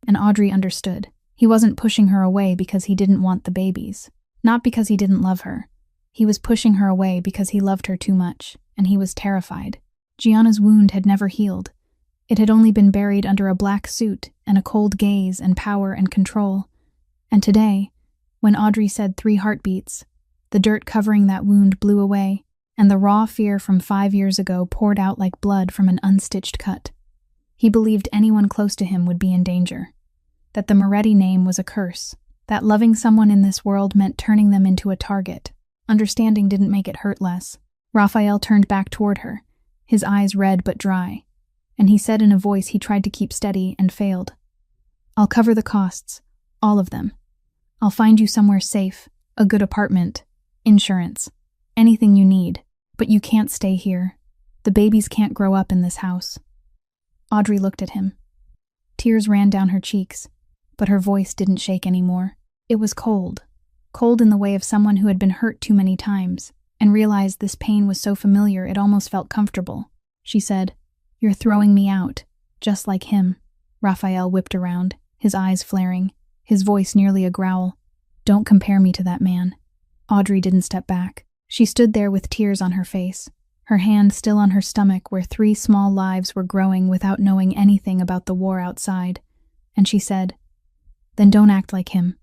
And Audrey understood. He wasn't pushing her away because he didn't want the babies. Not because he didn't love her. He was pushing her away because he loved her too much, and he was terrified. Gianna's wound had never healed. It had only been buried under a black suit and a cold gaze and power and control. And today, when Audrey said 3 heartbeats, the dirt covering that wound blew away, and the raw fear from 5 years ago poured out like blood from an unstitched cut. He believed anyone close to him would be in danger. That the Moretti name was a curse. That loving someone in this world meant turning them into a target. Understanding didn't make it hurt less. Raphael turned back toward her, his eyes red but dry, and he said in a voice he tried to keep steady and failed, "I'll cover the costs, all of them. I'll find you somewhere safe, a good apartment, insurance, anything you need, but you can't stay here. The babies can't grow up in this house." Audrey looked at him. Tears ran down her cheeks, but her voice didn't shake anymore. It was cold. Cold in the way of someone who had been hurt too many times, and realized this pain was so familiar it almost felt comfortable. She said, "You're throwing me out, just like him." Raphael whipped around, his eyes flaring, his voice nearly a growl. "Don't compare me to that man." Audrey didn't step back. She stood there with tears on her face, her hand still on her stomach where 3 small lives were growing without knowing anything about the war outside. And she said, "Then don't act like him."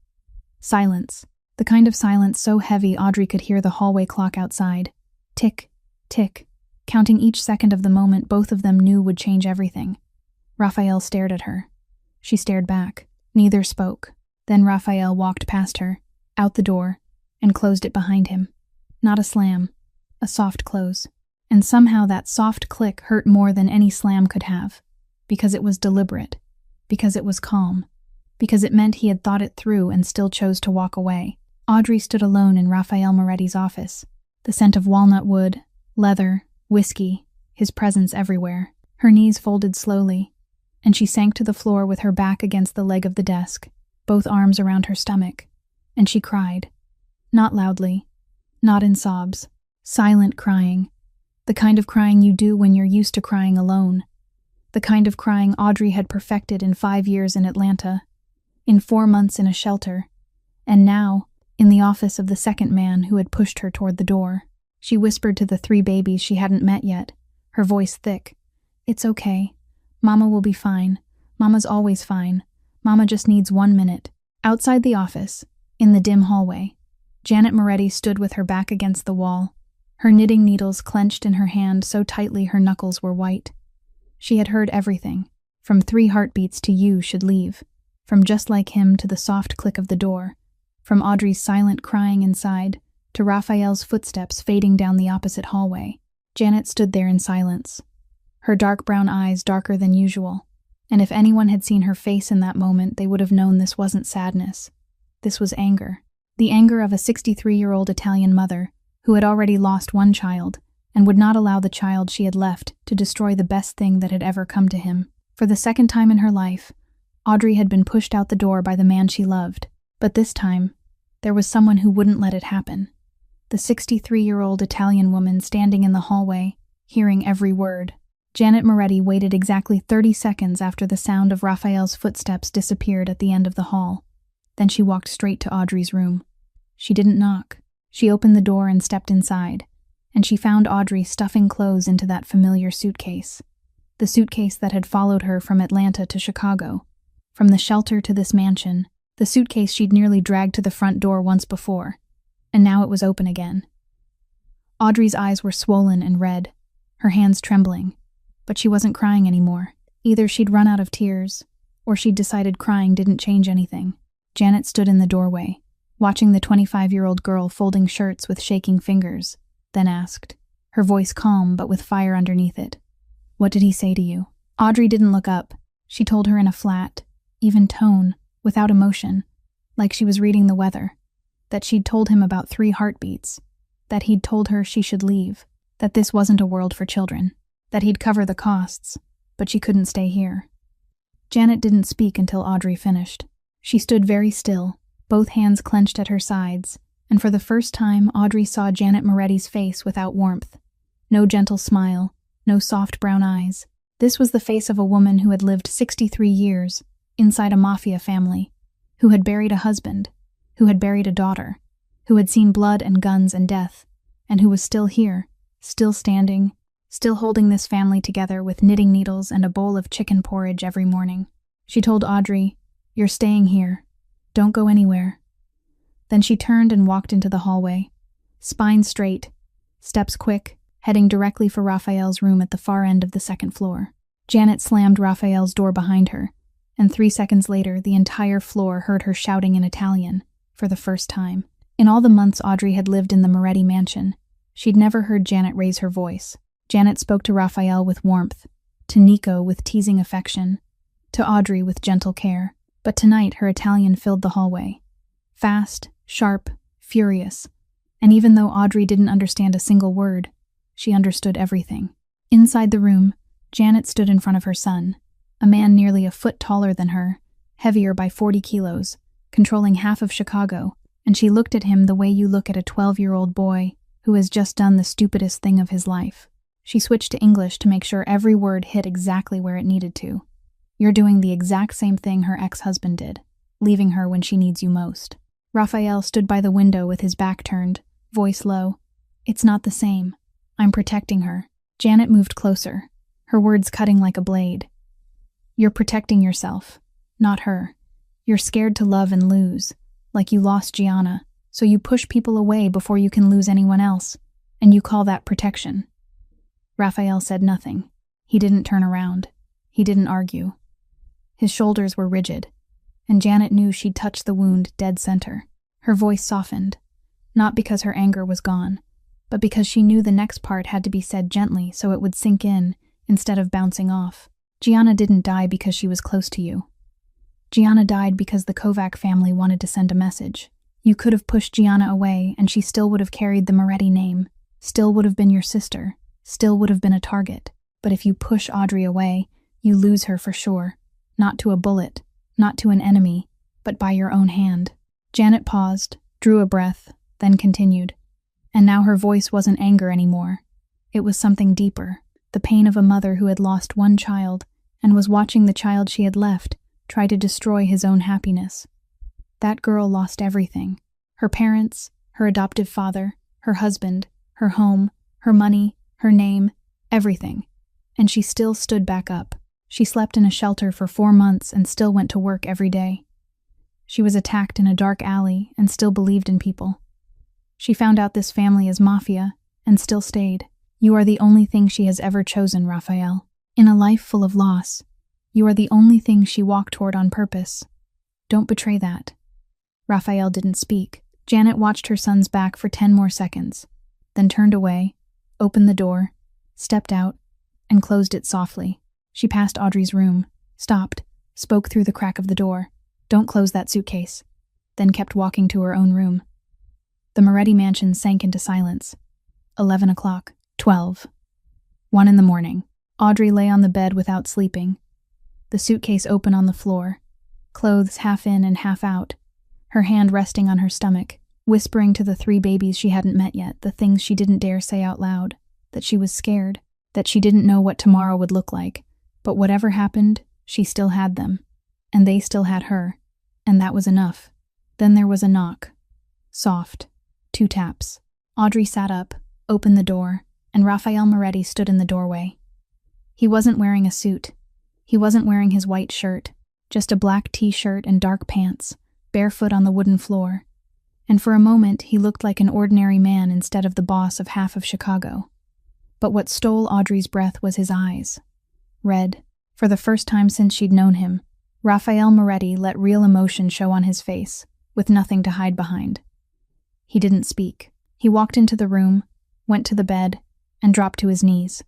Silence. The kind of silence so heavy Audrey could hear the hallway clock outside. Tick, tick, counting each second of the moment both of them knew would change everything. Raphael stared at her. She stared back. Neither spoke. Then Raphael walked past her, out the door, and closed it behind him. Not a slam, a soft close. And somehow that soft click hurt more than any slam could have, because it was deliberate, because it was calm, because it meant he had thought it through and still chose to walk away. Audrey stood alone in Raphael Moretti's office, the scent of walnut wood, leather, whiskey, his presence everywhere. Her knees folded slowly, and she sank to the floor with her back against the leg of the desk, both arms around her stomach, and she cried. Not loudly, not in sobs, Silent crying. The kind of crying you do when you're used to crying alone. The kind of crying Audrey had perfected in 5 years in Atlanta, in 4 months in a shelter, and now, in the office of the second man who had pushed her toward the door. She whispered to the 3 babies she hadn't met yet, her voice thick. "It's okay. Mama will be fine. Mama's always fine. Mama just needs 1 minute." Outside the office, in the dim hallway, Janet Moretti stood with her back against the wall, her knitting needles clenched in her hand so tightly her knuckles were white. She had heard everything, from 3 heartbeats to "you should leave," from "just like him" to the soft click of the door, from Audrey's silent crying inside to Raphael's footsteps fading down the opposite hallway. Janet stood there in silence, her dark brown eyes darker than usual, and if anyone had seen her face in that moment, they would have known this wasn't sadness. This was anger. The anger of a 63-year-old Italian mother who had already lost 1 child and would not allow the child she had left to destroy the best thing that had ever come to him. For the second time in her life, Audrey had been pushed out the door by the man she loved, but this time, there was someone who wouldn't let it happen. The 63-year-old Italian woman standing in the hallway, hearing every word. Janet Moretti waited exactly 30 seconds after the sound of Raphael's footsteps disappeared at the end of the hall. Then she walked straight to Audrey's room. She didn't knock. She opened the door and stepped inside, and she found Audrey stuffing clothes into that familiar suitcase. The suitcase that had followed her from Atlanta to Chicago, from the shelter to this mansion, the suitcase she'd nearly dragged to the front door once before, and now it was open again. Audrey's eyes were swollen and red, her hands trembling, but she wasn't crying anymore. Either she'd run out of tears, or she'd decided crying didn't change anything. Janet stood in the doorway, watching the 25-year-old girl folding shirts with shaking fingers, then asked, her voice calm but with fire underneath it, "What did he say to you?" Audrey didn't look up. She told her in a flat, even tone, without emotion, like she was reading the weather, that she'd told him about 3 heartbeats, that he'd told her she should leave, that this wasn't a world for children, that he'd cover the costs, but she couldn't stay here. Janet didn't speak until Audrey finished. She stood very still, both hands clenched at her sides, and for the first time Audrey saw Janet Moretti's face without warmth. No gentle smile, no soft brown eyes. This was the face of a woman who had lived 63 years inside a Mafia family, who had buried a husband, who had buried a daughter, who had seen blood and guns and death, and who was still here, still standing, still holding this family together with knitting needles and a bowl of chicken porridge every morning. She told Audrey, "You're staying here. Don't go anywhere." Then she turned and walked into the hallway, spine straight, steps quick, heading directly for Raphael's room at the far end of the 2nd floor. Janet slammed Raphael's door behind her, and 3 seconds later the entire floor heard her shouting in Italian, for the first time. In all the months Audrey had lived in the Moretti mansion, she'd never heard Janet raise her voice. Janet spoke to Raphael with warmth, to Nico with teasing affection, to Audrey with gentle care. But tonight her Italian filled the hallway. Fast, sharp, furious. And even though Audrey didn't understand a single word, she understood everything. Inside the room, Janet stood in front of her son, a man nearly a foot taller than her, heavier by 40 kilos, controlling half of Chicago, and she looked at him the way you look at a 12-year-old boy who has just done the stupidest thing of his life. She switched to English to make sure every word hit exactly where it needed to. "You're doing the exact same thing her ex-husband did, leaving her when she needs you most." Raphael stood by the window with his back turned, voice low. "It's not the same. I'm protecting her." Janet moved closer, her words cutting like a blade. "You're protecting yourself, not her. You're scared to love and lose, like you lost Gianna, so you push people away before you can lose anyone else, and you call that protection." Raphael said nothing. He didn't turn around. He didn't argue. His shoulders were rigid, and Janet knew she'd touched the wound dead center. Her voice softened, not because her anger was gone, but because she knew the next part had to be said gently so it would sink in instead of bouncing off. "Gianna didn't die because she was close to you. Gianna died because the Kovac family wanted to send a message. You could have pushed Gianna away and she still would have carried the Moretti name, still would have been your sister, still would have been a target. But if you push Audrey away, you lose her for sure. Not to a bullet, not to an enemy, but by your own hand." Janet paused, drew a breath, then continued. And now her voice wasn't anger anymore. It was something deeper, the pain of a mother who had lost one child and was watching the child she had left try to destroy his own happiness. That girl lost everything. Her parents, her adoptive father, her husband, her home, her money, her name, everything. And she still stood back up. She slept in a shelter for 4 months and still went to work every day. She was attacked in a dark alley and still believed in people. She found out this family is Mafia and still stayed. You are the only thing she has ever chosen, Raphael. In a life full of loss, you are the only thing she walked toward on purpose. Don't betray that. Raphael didn't speak. Janet watched her son's back for 10 more seconds, then turned away, opened the door, stepped out, and closed it softly. She passed Audrey's room, stopped, spoke through the crack of the door. Don't close that suitcase. Then kept walking to her own room. The Moretti mansion sank into silence. 11 o'clock. 12. 1 in the morning. Audrey lay on the bed without sleeping. The suitcase open on the floor, clothes half in and half out, her hand resting on her stomach, whispering to the 3 babies she hadn't met yet the things she didn't dare say out loud, that she was scared, that she didn't know what tomorrow would look like, but whatever happened, she still had them, and they still had her, and that was enough. Then there was a knock. Soft. 2 taps. Audrey sat up, opened the door, and Raphael Moretti stood in the doorway. He wasn't wearing a suit. He wasn't wearing his white shirt, just a black t-shirt and dark pants, barefoot on the wooden floor. And for a moment he looked like an ordinary man instead of the boss of half of Chicago. But what stole Audrey's breath was his eyes. Red. For the first time since she'd known him, Raphael Moretti let real emotion show on his face, with nothing to hide behind. He didn't speak. He walked into the room, went to the bed, and dropped to his knees.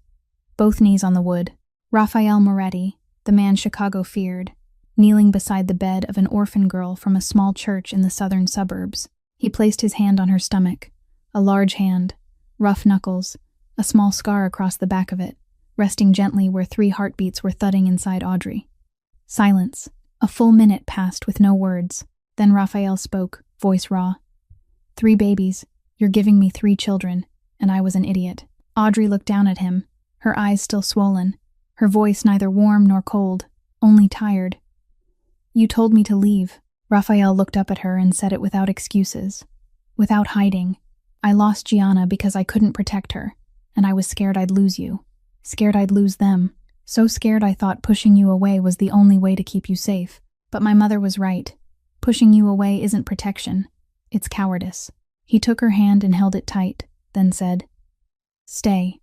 Both knees on the wood. Raphael Moretti, the man Chicago feared, kneeling beside the bed of an orphan girl from a small church in the southern suburbs. He placed his hand on her stomach, a large hand, rough knuckles, a small scar across the back of it, resting gently where 3 heartbeats were thudding inside Audrey. Silence. A full minute passed with no words. Then Raphael spoke, voice raw. 3 babies. You're giving me 3 children, and I was an idiot. Audrey looked down at him, her eyes still swollen, her voice neither warm nor cold, only tired. You told me to leave. Raphael looked up at her and said it without excuses, without hiding. I lost Gianna because I couldn't protect her, and I was scared I'd lose you. Scared I'd lose them. So scared I thought pushing you away was the only way to keep you safe. But my mother was right. Pushing you away isn't protection. It's cowardice. He took her hand and held it tight, then said, Stay.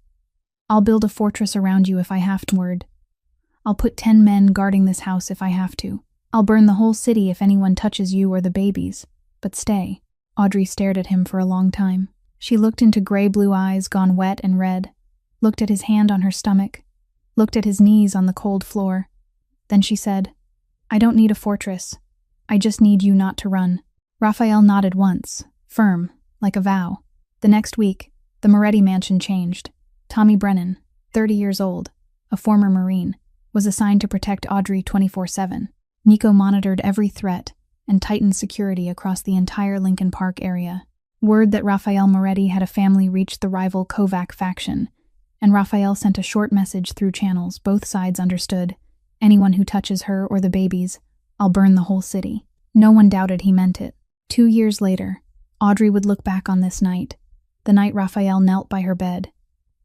I'll build a fortress around you if I have to. I'll put 10 men guarding this house if I have to. I'll burn the whole city if anyone touches you or the babies. But stay. Audrey stared at him for a long time. She looked into gray-blue eyes gone wet and red, looked at his hand on her stomach, looked at his knees on the cold floor. Then she said, I don't need a fortress. I just need you not to run. Raphael nodded once, firm, like a vow. The next week, the Moretti mansion changed. Tommy Brennan, 30 years old, a former Marine, was assigned to protect Audrey 24/7. Nico monitored every threat and tightened security across the entire Lincoln Park area. Word that Raphael Moretti had a family reached the rival Kovac faction, and Raphael sent a short message through channels both sides understood. Anyone who touches her or the babies, I'll burn the whole city. No one doubted he meant it. 2 years later, Audrey would look back on this night, the night Raphael knelt by her bed,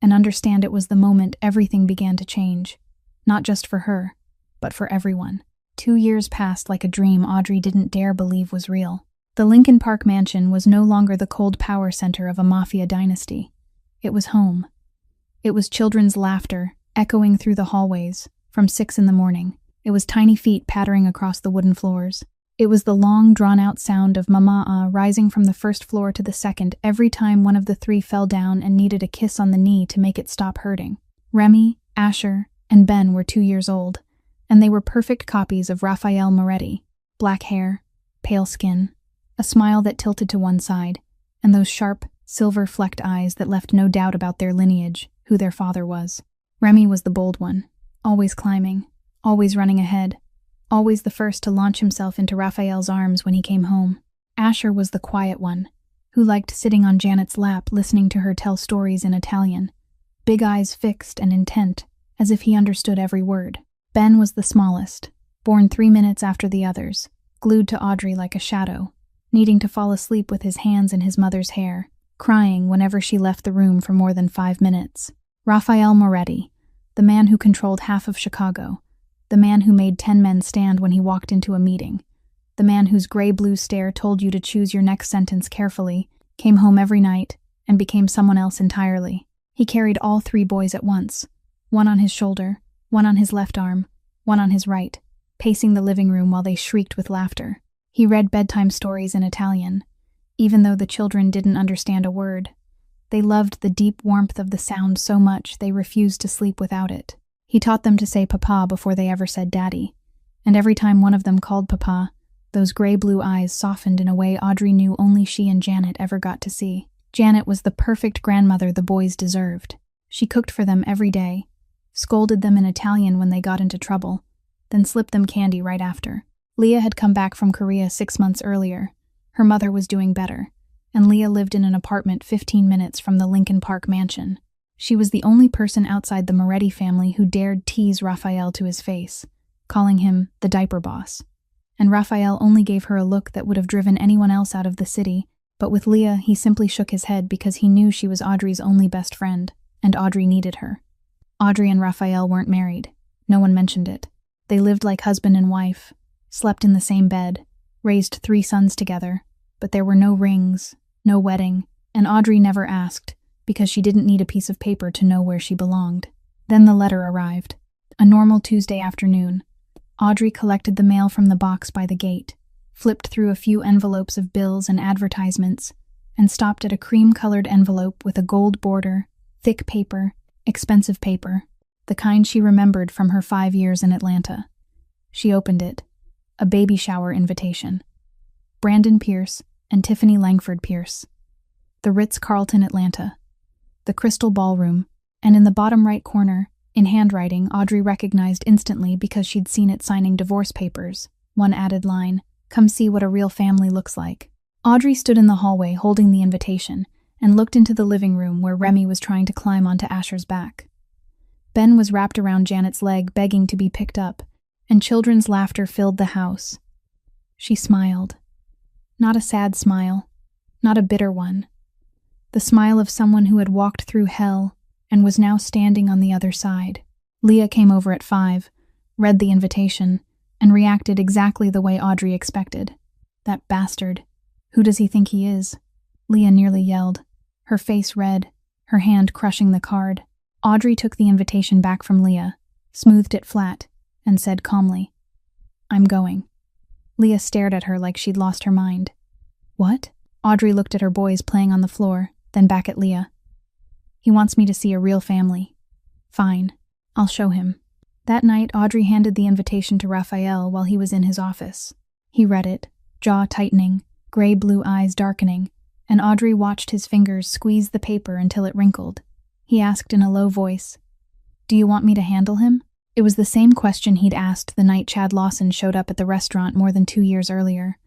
and understand it was the moment everything began to change, not just for her, but for everyone. 2 years passed like a dream Audrey didn't dare believe was real. The Lincoln Park mansion was no longer the cold power center of a Mafia dynasty. It was home. It was children's laughter, echoing through the hallways, from 6 in the morning. It was tiny feet pattering across the wooden floors. It was the long, drawn-out sound of mama rising from the first floor to the second every time one of the 3 fell down and needed a kiss on the knee to make it stop hurting. Remy, Asher, and Ben were 2 years old, and they were perfect copies of Raphael Moretti. Black hair, pale skin, a smile that tilted to one side, and those sharp, silver-flecked eyes that left no doubt about their lineage, who their father was. Remy was the bold one, always climbing, always running ahead, always the first to launch himself into Raphael's arms when he came home. Asher was the quiet one, who liked sitting on Janet's lap listening to her tell stories in Italian, big eyes fixed and intent, as if he understood every word. Ben was the smallest, born 3 minutes after the others, glued to Audrey like a shadow, needing to fall asleep with his hands in his mother's hair, crying whenever she left the room for more than 5 minutes. Raphael Moretti, the man who controlled half of Chicago, the man who made 10 men stand when he walked into a meeting, the man whose gray-blue stare told you to choose your next sentence carefully, came home every night and became someone else entirely. He carried all 3 boys at once, one on his shoulder, one on his left arm, one on his right, pacing the living room while they shrieked with laughter. He read bedtime stories in Italian, even though the children didn't understand a word. They loved the deep warmth of the sound so much they refused to sleep without it. He taught them to say papa before they ever said daddy, and every time one of them called papa, those gray-blue eyes softened in a way Audrey knew only she and Janet ever got to see. Janet was the perfect grandmother the boys deserved. She cooked for them every day, scolded them in Italian when they got into trouble, then slipped them candy right after. Leah had come back from Korea 6 months earlier. Her mother was doing better, and Leah lived in an apartment 15 minutes from the Lincoln Park mansion. She was the only person outside the Moretti family who dared tease Raphael to his face, calling him the diaper boss. And Raphael only gave her a look that would have driven anyone else out of the city, but with Leah he simply shook his head because he knew she was Audrey's only best friend, and Audrey needed her. Audrey and Raphael weren't married. No one mentioned it. They lived like husband and wife, slept in the same bed, raised 3 sons together, but there were no rings, no wedding, and Audrey never asked because she didn't need a piece of paper to know where she belonged. Then the letter arrived. A normal Tuesday afternoon. Audrey collected the mail from the box by the gate, flipped through a few envelopes of bills and advertisements, and stopped at a cream-colored envelope with a gold border, thick paper, expensive paper, the kind she remembered from her 5 years in Atlanta. She opened it. A baby shower invitation. Brandon Pierce and Tiffany Langford Pierce. The Ritz-Carlton, Atlanta. The Crystal Ballroom, and in the bottom right corner, in handwriting Audrey recognized instantly because she'd seen it signing divorce papers, one added line, "Come see what a real family looks like." Audrey stood in the hallway holding the invitation and looked into the living room where Remy was trying to climb onto Asher's back. Ben was wrapped around Janet's leg begging to be picked up, and children's laughter filled the house. She smiled. Not a sad smile, not a bitter one. The smile of someone who had walked through hell and was now standing on the other side. Leah came over at 5, read the invitation, and reacted exactly the way Audrey expected. That bastard. Who does he think he is? Leah nearly yelled, her face red, her hand crushing the card. Audrey took the invitation back from Leah, smoothed it flat, and said calmly, "I'm going." Leah stared at her like she'd lost her mind. "What?" Audrey looked at her boys playing on the floor, then back at Leah. "He wants me to see a real family." "Fine. I'll show him." That night, Audrey handed the invitation to Raphael while he was in his office. He read it, jaw tightening, gray-blue eyes darkening, and Audrey watched his fingers squeeze the paper until it wrinkled. He asked in a low voice, "Do you want me to handle him?" It was the same question he'd asked the night Chad Lawson showed up at the restaurant more than 2 years earlier,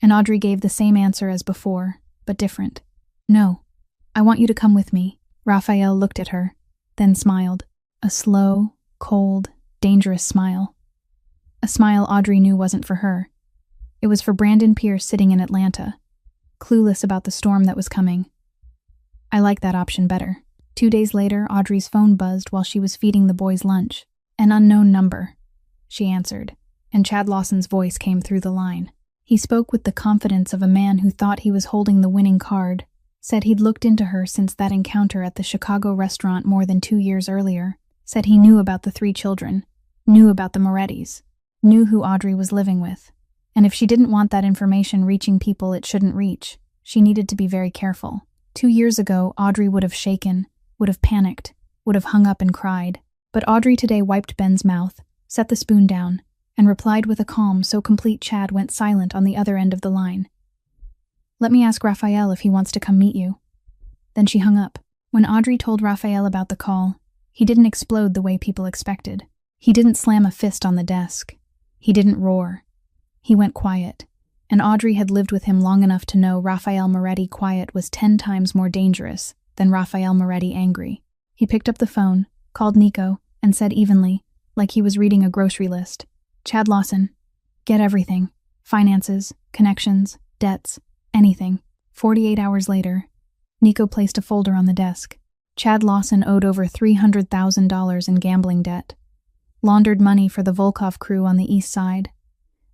and Audrey gave the same answer as before, but different. "No. I want you to come with me." Raphael looked at her, then smiled. A slow, cold, dangerous smile. A smile Audrey knew wasn't for her. It was for Brandon Pierce sitting in Atlanta, clueless about the storm that was coming. "I like that option better." 2 days later, Audrey's phone buzzed while she was feeding the boys lunch. "An unknown number," she answered, and Chad Lawson's voice came through the line. He spoke with the confidence of a man who thought he was holding the winning card, said he'd looked into her since that encounter at the Chicago restaurant more than 2 years earlier, said he knew about the 3 children, knew about the Morettis, knew who Audrey was living with, and if she didn't want that information reaching people it shouldn't reach, she needed to be very careful. 2 years ago, Audrey would have shaken, would have panicked, would have hung up and cried, but Audrey today wiped Ben's mouth, set the spoon down, and replied with a calm so complete Chad went silent on the other end of the line. "Let me ask Raphael if he wants to come meet you." Then she hung up. When Audrey told Raphael about the call, he didn't explode the way people expected. He didn't slam a fist on the desk. He didn't roar. He went quiet, And Audrey had lived with him long enough to know Rafael Moretti quiet was 10 times more dangerous than Rafael Moretti angry. He picked up the phone, called Nico, and said evenly, like he was reading a grocery list, "Chad Lawson, get everything. Finances, connections, debts, anything." 48 hours later, Nico placed a folder on the desk. Chad Lawson owed over $300,000 in gambling debt, laundered money for the Volkov crew on the east side,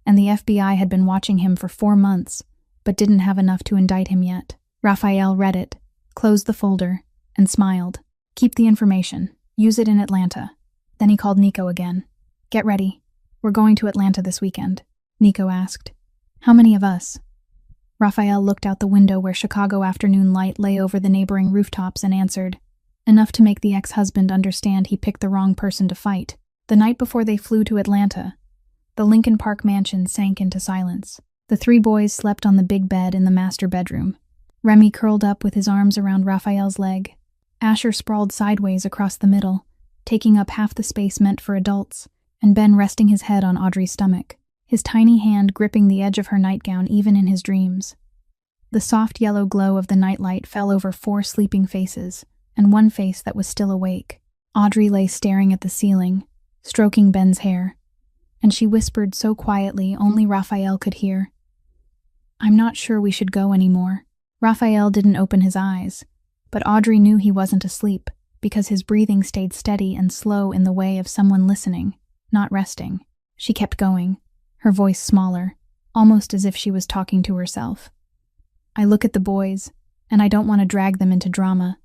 and the FBI had been watching him for 4 months, but didn't have enough to indict him yet. Rafael read it, closed the folder, and smiled. "Keep the information. Use it in Atlanta." Then he called Nico again. "Get ready. We're going to Atlanta this weekend." Nico asked, "How many of us?" Rafael looked out the window where Chicago afternoon light lay over the neighboring rooftops and answered, enough to make the ex-husband understand he picked the wrong person to fight. The night before they flew to Atlanta, the Lincoln Park mansion sank into silence. The 3 boys slept on the big bed in the master bedroom. Remy curled up with his arms around Rafael's leg. Asher sprawled sideways across the middle, taking up half the space meant for adults, and Ben resting his head on Audrey's stomach, his tiny hand gripping the edge of her nightgown even in his dreams. The soft yellow glow of the nightlight fell over 4 sleeping faces, and one face that was still awake. Audrey lay staring at the ceiling, stroking Ben's hair, and she whispered so quietly only Rafael could hear, "I'm not sure we should go anymore." Rafael didn't open his eyes, but Audrey knew he wasn't asleep because his breathing stayed steady and slow in the way of someone listening, not resting. She kept going, her voice smaller, almost as if she was talking to herself. "I look at the boys, and I don't want to drag them into drama.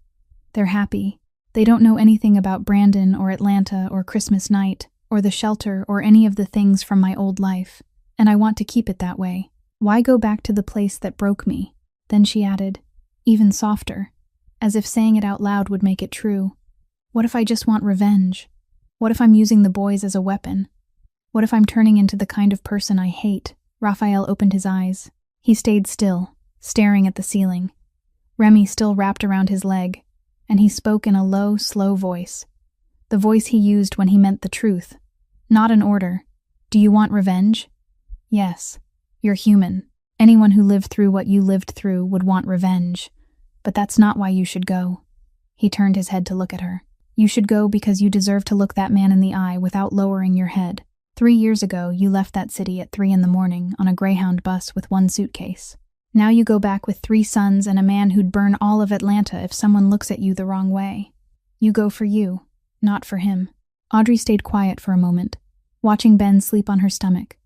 They're happy. They don't know anything about Brandon or Atlanta or Christmas night or the shelter or any of the things from my old life, and I want to keep it that way. Why go back to the place that broke me?" Then she added, even softer, as if saying it out loud would make it true, "What if I just want revenge? What if I'm using the boys as a weapon? What if I'm turning into the kind of person I hate?" Rafael opened his eyes. He stayed still, staring at the ceiling. Remy still wrapped around his leg, and he spoke in a low, slow voice. The voice he used when he meant the truth, not an order. "Do you want revenge?" "Yes. You're human. Anyone who lived through what you lived through would want revenge. But that's not why you should go." He turned his head to look at her. "You should go because you deserve to look that man in the eye without lowering your head. 3 years ago, you left that city at 3 a.m. on a Greyhound bus with 1 suitcase. Now you go back with 3 sons and a man who'd burn all of Atlanta if someone looks at you the wrong way. You go for you, not for him." Audrey stayed quiet for a moment, watching Ben sleep on her stomach,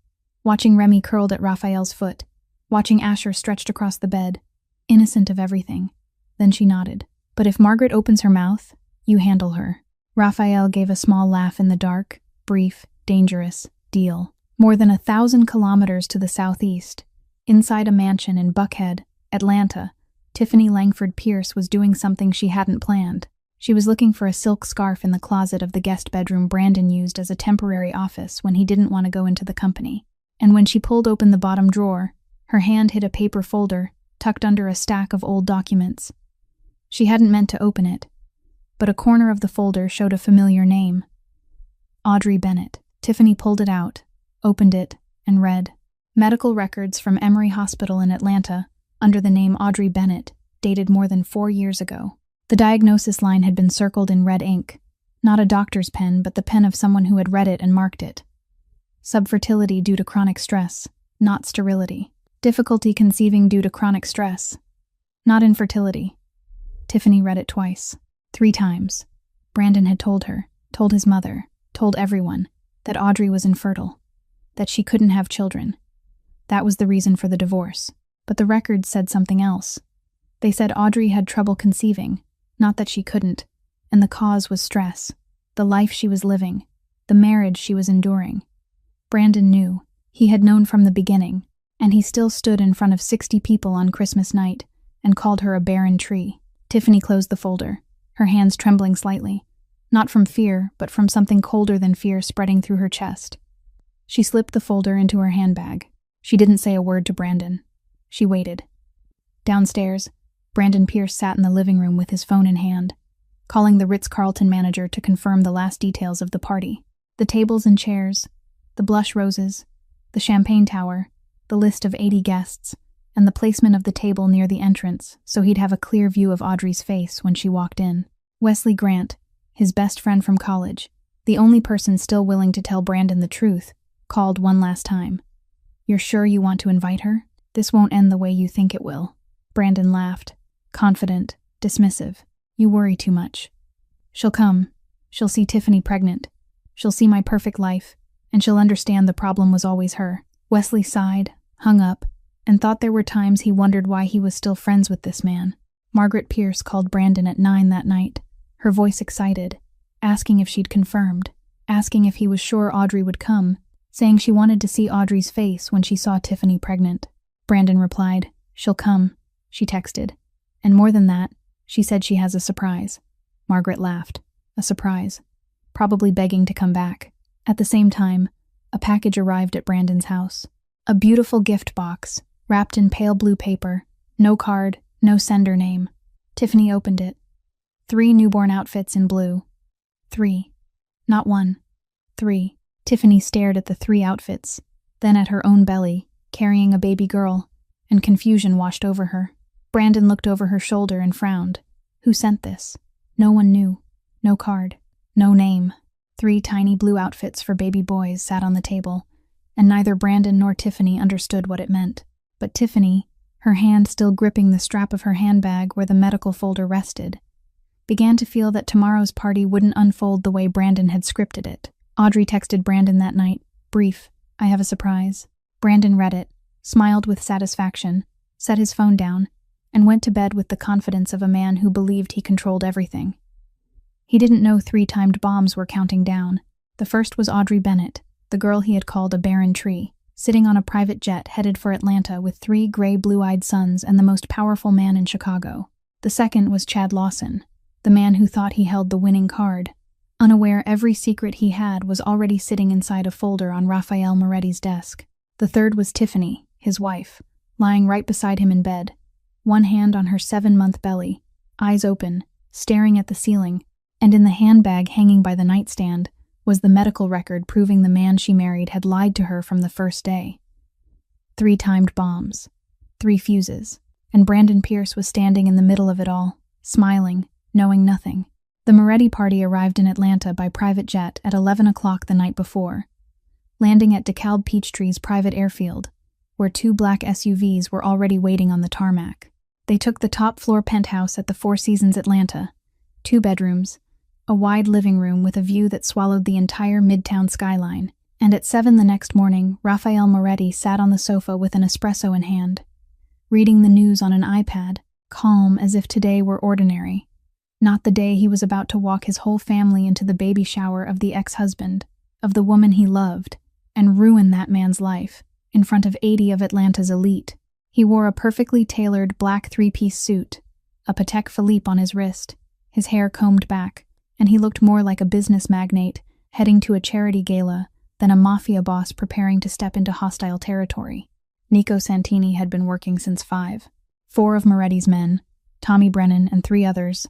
watching Remy curled at Rafael's foot, watching Asher stretched across the bed, innocent of everything. Then she nodded. "But if Margaret opens her mouth, you handle her." Rafael gave a small laugh in the dark, brief, dangerous deal. More than 1,000 kilometers to the southeast, inside a mansion in Buckhead, Atlanta, Tiffany Langford Pierce was doing something she hadn't planned. She was looking for a silk scarf in the closet of the guest bedroom Brandon used as a temporary office when he didn't want to go into the company. And when she pulled open the bottom drawer, her hand hit a paper folder tucked under a stack of old documents. She hadn't meant to open it, but a corner of the folder showed a familiar name. Audrey Bennett. Tiffany pulled it out, opened it, and read, "Medical records from Emory Hospital in Atlanta, under the name Audrey Bennett, dated more than 4 years ago." The diagnosis line had been circled in red ink, not a doctor's pen, but the pen of someone who had read it and marked it. Subfertility due to chronic stress, not sterility. Difficulty conceiving due to chronic stress, not infertility. Tiffany read it twice, 3 times. Brandon had told her, told his mother, told everyone, that Audrey was infertile, that she couldn't have children. That was the reason for the divorce. But the records said something else. They said Audrey had trouble conceiving, not that she couldn't, and the cause was stress, the life she was living, the marriage she was enduring. Brandon knew. He had known from the beginning, and he still stood in front of 60 people on Christmas night and called her a barren tree. Tiffany closed the folder, her hands trembling slightly, not from fear, but from something colder than fear spreading through her chest. She slipped the folder into her handbag. She didn't say a word to Brandon. She waited. Downstairs, Brandon Pierce sat in the living room with his phone in hand, calling the Ritz-Carlton manager to confirm the last details of the party. The tables and chairs, the blush roses, the champagne tower, the list of 80 guests, and the placement of the table near the entrance so he'd have a clear view of Audrey's face when she walked in. Wesley Grant, his best friend from college, the only person still willing to tell Brandon the truth, called one last time. "You're sure you want to invite her? This won't end the way you think it will." Brandon laughed, confident, dismissive. "You worry too much. She'll come. She'll see Tiffany pregnant. She'll see my perfect life, and she'll understand the problem was always her." Wesley sighed, hung up, and thought there were times he wondered why he was still friends with this man. Margaret Pierce called Brandon at 9 that night, her voice excited, asking if she'd confirmed, asking if he was sure Audrey would come, saying she wanted to see Audrey's face when she saw Tiffany pregnant. Brandon replied, "She'll come," she texted. "And more than that, she said she has a surprise." Margaret laughed. A surprise. Probably begging to come back. At the same time, a package arrived at Brandon's house. A beautiful gift box, wrapped in pale blue paper, no card, no sender name. Tiffany opened it. 3 newborn outfits in blue. 3. Not 1. 3. Tiffany stared at the 3 outfits, then at her own belly, carrying a baby girl, and confusion washed over her. Brandon looked over her shoulder and frowned. Who sent this? No one knew. No card. No name. 3 tiny blue outfits for baby boys sat on the table, and neither Brandon nor Tiffany understood what it meant. But Tiffany, her hand still gripping the strap of her handbag where the medical folder rested, began to feel that tomorrow's party wouldn't unfold the way Brandon had scripted it. Audrey texted Brandon that night, brief, "I have a surprise." Brandon read it, smiled with satisfaction, set his phone down, and went to bed with the confidence of a man who believed he controlled everything. He didn't know 3 timed bombs were counting down. The first was Audrey Bennett, the girl he had called a barren tree, sitting on a private jet headed for Atlanta with 3 gray blue-eyed sons and the most powerful man in Chicago. The second was Chad Lawson, the man who thought he held the winning card, unaware every secret he had was already sitting inside a folder on Rafael Moretti's desk. The third was Tiffany, his wife, lying right beside him in bed, one hand on her 7-month belly, eyes open, staring at the ceiling, and in the handbag hanging by the nightstand was the medical record proving the man she married had lied to her from the first day. 3 timed bombs, 3 fuses, and Brandon Pierce was standing in the middle of it all, smiling, knowing nothing. The Moretti party arrived in Atlanta by private jet at 11 o'clock the night before, landing at DeKalb Peachtree's private airfield, where 2 black SUVs were already waiting on the tarmac. They took the top-floor penthouse at the Four Seasons Atlanta, 2 bedrooms, a wide living room with a view that swallowed the entire Midtown skyline, and at 7 the next morning, Rafael Moretti sat on the sofa with an espresso in hand, reading the news on an iPad, calm as if today were ordinary, not the day he was about to walk his whole family into the baby shower of the ex-husband, of the woman he loved, and ruin that man's life, in front of 80 of Atlanta's elite. He wore a perfectly tailored black 3-piece suit, a Patek Philippe on his wrist, his hair combed back, and he looked more like a business magnate heading to a charity gala than a mafia boss preparing to step into hostile territory. Nico Santini had been working since 5. 4 of Moretti's men, Tommy Brennan and 3 others,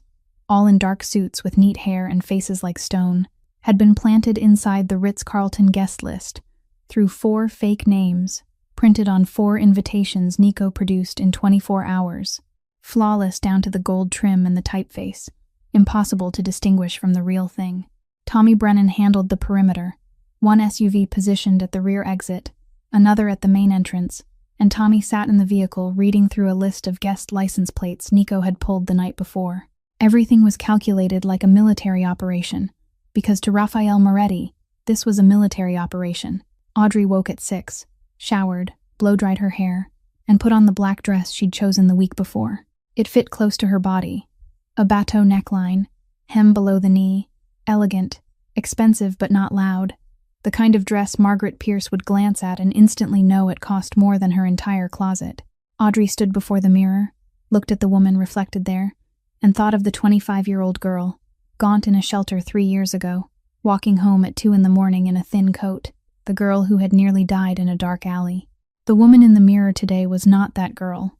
all in dark suits with neat hair and faces like stone, had been planted inside the Ritz-Carlton guest list through 4 fake names printed on 4 invitations Nico produced in 24 hours, flawless down to the gold trim and the typeface, impossible to distinguish from the real thing. Tommy Brennan handled the perimeter, 1 SUV positioned at the rear exit, another at the main entrance, and Tommy sat in the vehicle reading through a list of guest license plates Nico had pulled the night before. Everything was calculated like a military operation, because to Rafael Moretti, this was a military operation. Audrey woke at 6, showered, blow-dried her hair, and put on the black dress she'd chosen the week before. It fit close to her body, a bateau neckline, hem below the knee, elegant, expensive but not loud, the kind of dress Margaret Pierce would glance at and instantly know it cost more than her entire closet. Audrey stood before the mirror, looked at the woman reflected there, and thought of the 25-year-old girl, gaunt in a shelter 3 years ago, walking home at 2 in the morning in a thin coat, the girl who had nearly died in a dark alley. The woman in the mirror today was not that girl.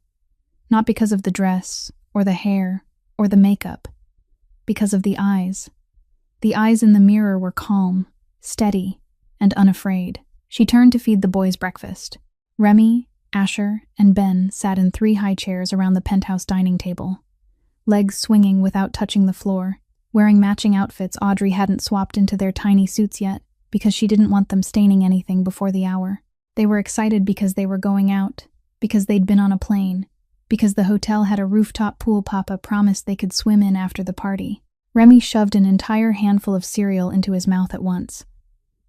Not because of the dress, or the hair, or the makeup. Because of the eyes. The eyes in the mirror were calm, steady, and unafraid. She turned to feed the boys breakfast. Remy, Asher and Ben sat in 3 high chairs around the penthouse dining table, legs swinging without touching the floor, wearing matching outfits Audrey hadn't swapped into their tiny suits yet because she didn't want them staining anything before the hour. They were excited because they were going out, because they'd been on a plane, because the hotel had a rooftop pool Papa promised they could swim in after the party. Remy shoved an entire handful of cereal into his mouth at once.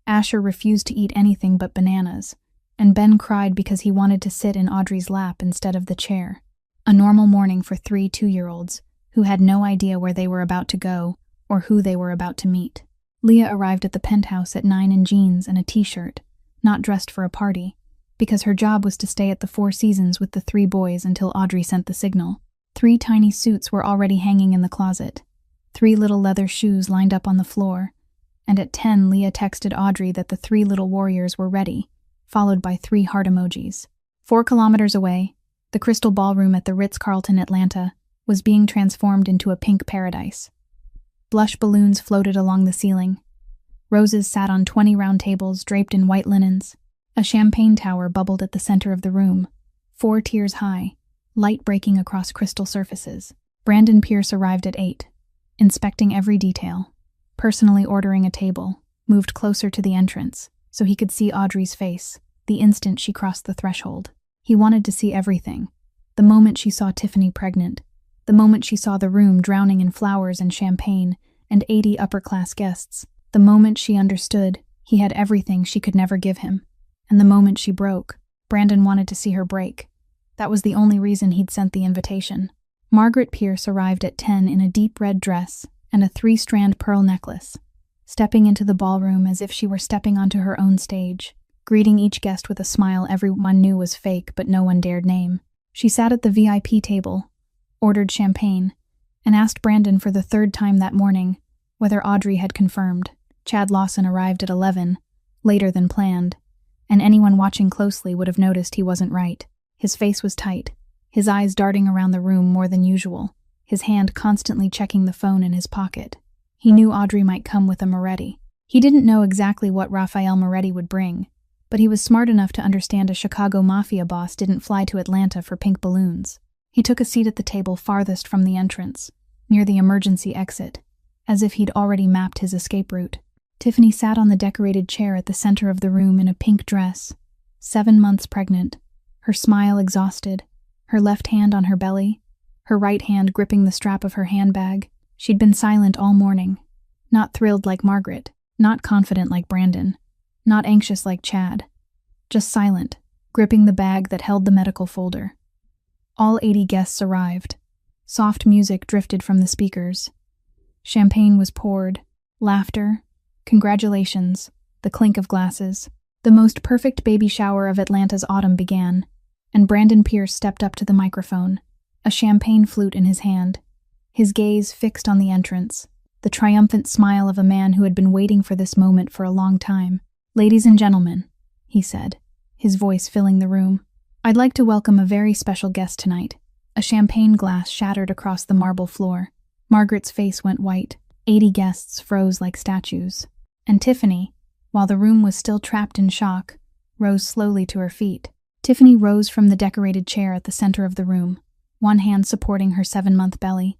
Asher refused to eat anything but bananas, and Ben cried because he wanted to sit in Audrey's lap instead of the chair. A normal morning for 3 two-year-olds who had no idea where they were about to go or who they were about to meet. Leah arrived at the penthouse at 9 in jeans and a t-shirt, not dressed for a party, because her job was to stay at the Four Seasons with the 3 boys until Audrey sent the signal. 3 tiny suits were already hanging in the closet. 3 little leather shoes lined up on the floor, and at 10 Leah texted Audrey that the 3 little warriors were ready, followed by 3 heart emojis. 4 kilometers away, the Crystal Ballroom at the Ritz-Carlton Atlanta was being transformed into a pink paradise. Blush balloons floated along the ceiling. Roses sat on 20 round tables draped in white linens. A champagne tower bubbled at the center of the room, 4 tiers high, light breaking across crystal surfaces. Brandon Pierce arrived at 8, inspecting every detail, personally ordering a table, moved closer to the entrance so he could see Audrey's face the instant she crossed the threshold. He wanted to see everything. The moment she saw Tiffany pregnant, the moment she saw the room drowning in flowers and champagne and 80 upper-class guests, the moment she understood he had everything she could never give him, and the moment she broke. Brandon wanted to see her break. That was the only reason he'd sent the invitation. Margaret Pierce arrived at 10 in a deep red dress and a 3-strand pearl necklace, stepping into the ballroom as if she were stepping onto her own stage, greeting each guest with a smile everyone knew was fake but no one dared name. She sat at the VIP table, ordered champagne, and asked Brandon for the 3rd time that morning whether Audrey had confirmed. Chad Lawson arrived at 11, later than planned, and anyone watching closely would have noticed he wasn't right. His face was tight, his eyes darting around the room more than usual, his hand constantly checking the phone in his pocket. He knew Audrey might come with a Moretti. He didn't know exactly what Raphael Moretti would bring, but he was smart enough to understand a Chicago Mafia boss didn't fly to Atlanta for pink balloons. He took a seat at the table farthest from the entrance, near the emergency exit, as if he'd already mapped his escape route. Tiffany sat on the decorated chair at the center of the room in a pink dress, 7 months pregnant, her smile exhausted, her left hand on her belly, her right hand gripping the strap of her handbag. She'd been silent all morning, not thrilled like Margaret, not confident like Brandon, not anxious like Chad, just silent, gripping the bag that held the medical folder. All 80 guests arrived. Soft music drifted from the speakers. Champagne was poured, laughter, congratulations, the clink of glasses. The most perfect baby shower of Atlanta's autumn began, and Brandon Pierce stepped up to the microphone, a champagne flute in his hand, his gaze fixed on the entrance, the triumphant smile of a man who had been waiting for this moment for a long time. "Ladies and gentlemen," he said, his voice filling the room, "I'd like to welcome a very special guest tonight." A champagne glass shattered across the marble floor. Margaret's face went white. 80 guests froze like statues. And Tiffany, while the room was still trapped in shock, rose slowly to her feet. Tiffany rose from the decorated chair at the center of the room, one hand supporting her 7-month belly,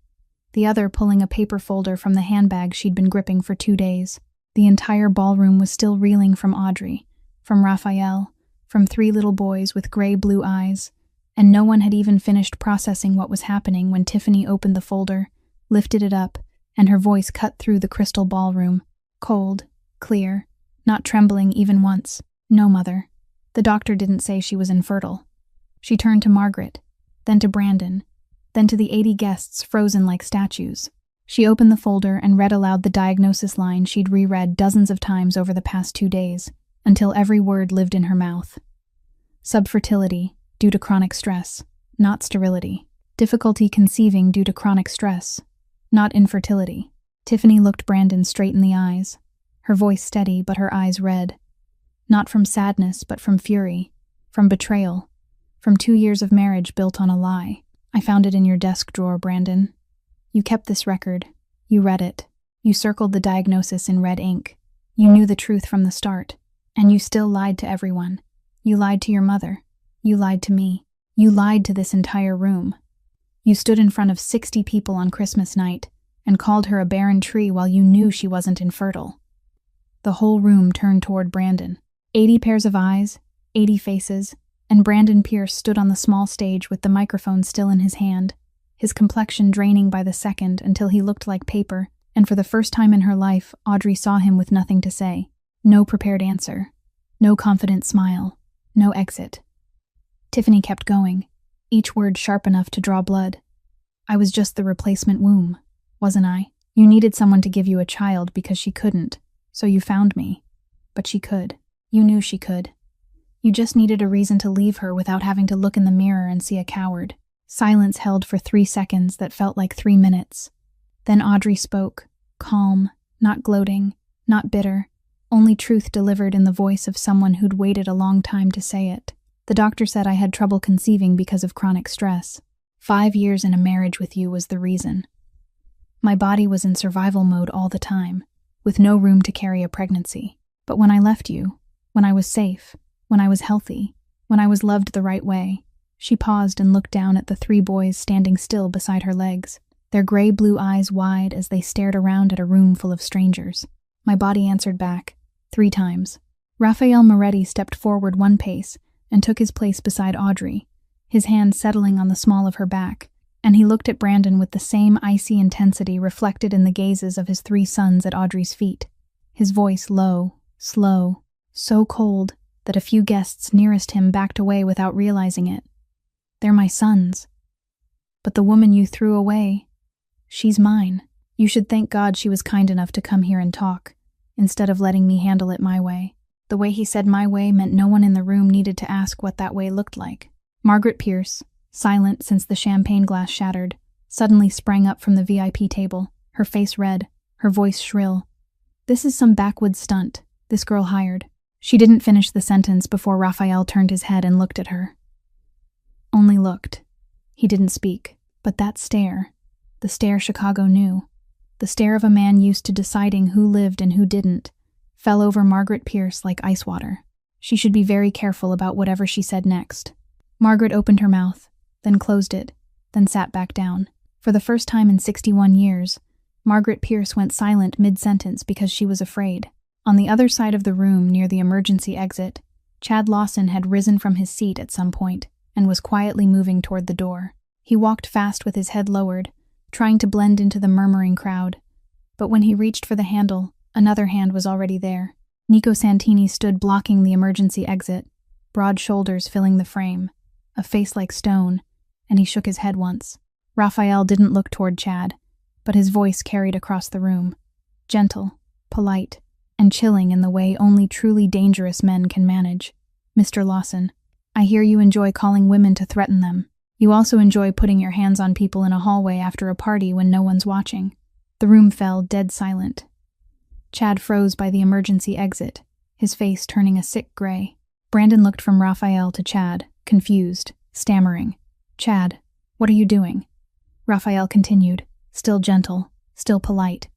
the other pulling a paper folder from the handbag she'd been gripping for 2 days. The entire ballroom was still reeling from Audrey, from Raphael, from 3 little boys with gray-blue eyes, and no one had even finished processing what was happening when Tiffany opened the folder, lifted it up, and her voice cut through the crystal ballroom, cold, clear, not trembling even once. "No, Mother. The doctor didn't say she was infertile." She turned to Margaret, then to Brandon, then to the 80 guests frozen like statues. She opened the folder and read aloud the diagnosis line she'd reread dozens of times over the past 2 days, until every word lived in her mouth. Subfertility, due to chronic stress, not sterility. Difficulty conceiving due to chronic stress, not infertility. Tiffany looked Brandon straight in the eyes, her voice steady but her eyes red. Not from sadness but from fury, from betrayal, from 2 years of marriage built on a lie. "I found it in your desk drawer, Brandon. You kept this record. You read it. You circled the diagnosis in red ink. You knew the truth from the start. And you still lied to everyone. You lied to your mother. You lied to me. You lied to this entire room. You stood in front of 60 people on Christmas night and called her a barren tree while you knew she wasn't infertile. The whole room turned toward Brandon. 80 pairs of eyes, 80 faces, and Brandon Pierce stood on the small stage with the microphone still in his hand, his complexion draining by the second until he looked like paper, and for the first time in her life, Audrey saw him with nothing to say. No prepared answer. No confident smile. No exit. Tiffany kept going, each word sharp enough to draw blood. I was just the replacement womb, wasn't I? You needed someone to give you a child because she couldn't, so you found me. But she could. You knew she could. You just needed a reason to leave her without having to look in the mirror and see a coward. Silence held for 3 seconds that felt like 3 minutes. Then Audrey spoke, calm, not gloating, not bitter, only truth delivered in the voice of someone who'd waited a long time to say it. The doctor said I had trouble conceiving because of chronic stress. 5 years in a marriage with you was the reason. My body was in survival mode all the time, with no room to carry a pregnancy. But when I left you, when I was safe, when I was healthy, when I was loved the right way, she paused and looked down at the 3 boys standing still beside her legs, their gray-blue eyes wide as they stared around at a room full of strangers. My body answered back, 3 times. Raphael Moretti stepped forward 1 pace and took his place beside Audrey, his hand settling on the small of her back, and he looked at Brandon with the same icy intensity reflected in the gazes of his 3 sons at Audrey's feet. His voice low, slow, so cold that a few guests nearest him backed away without realizing it. They're my sons. But the woman you threw away, she's mine. You should thank God she was kind enough to come here and talk, instead of letting me handle it my way. The way he said my way meant no one in the room needed to ask what that way looked like. Margaret Pierce, silent since the champagne glass shattered, suddenly sprang up from the VIP table, her face red, her voice shrill. This is some backwoods stunt this girl hired. She didn't finish the sentence before Raphael turned his head and looked at her. Only looked. He didn't speak, but that stare, the stare Chicago knew, the stare of a man used to deciding who lived and who didn't, fell over Margaret Pierce like ice water. She should be very careful about whatever she said next. Margaret opened her mouth, then closed it, then sat back down. For the first time in 61 years, Margaret Pierce went silent mid-sentence because she was afraid. On the other side of the room, near the emergency exit, Chad Lawson had risen from his seat at some point and was quietly moving toward the door. He walked fast with his head lowered, trying to blend into the murmuring crowd. But when he reached for the handle, another hand was already there. Nico Santini stood blocking the emergency exit, broad shoulders filling the frame, a face like stone, and he shook his head once. Raphael didn't look toward Chad, but his voice carried across the room, gentle, polite, and chilling in the way only truly dangerous men can manage. Mr. Lawson, I hear you enjoy calling women to threaten them. You also enjoy putting your hands on people in a hallway after a party when no one's watching. The room fell dead silent. Chad froze by the emergency exit, his face turning a sick gray. Brandon looked from Raphael to Chad, confused, stammering. Chad, what are you doing? Raphael continued, still gentle, still polite,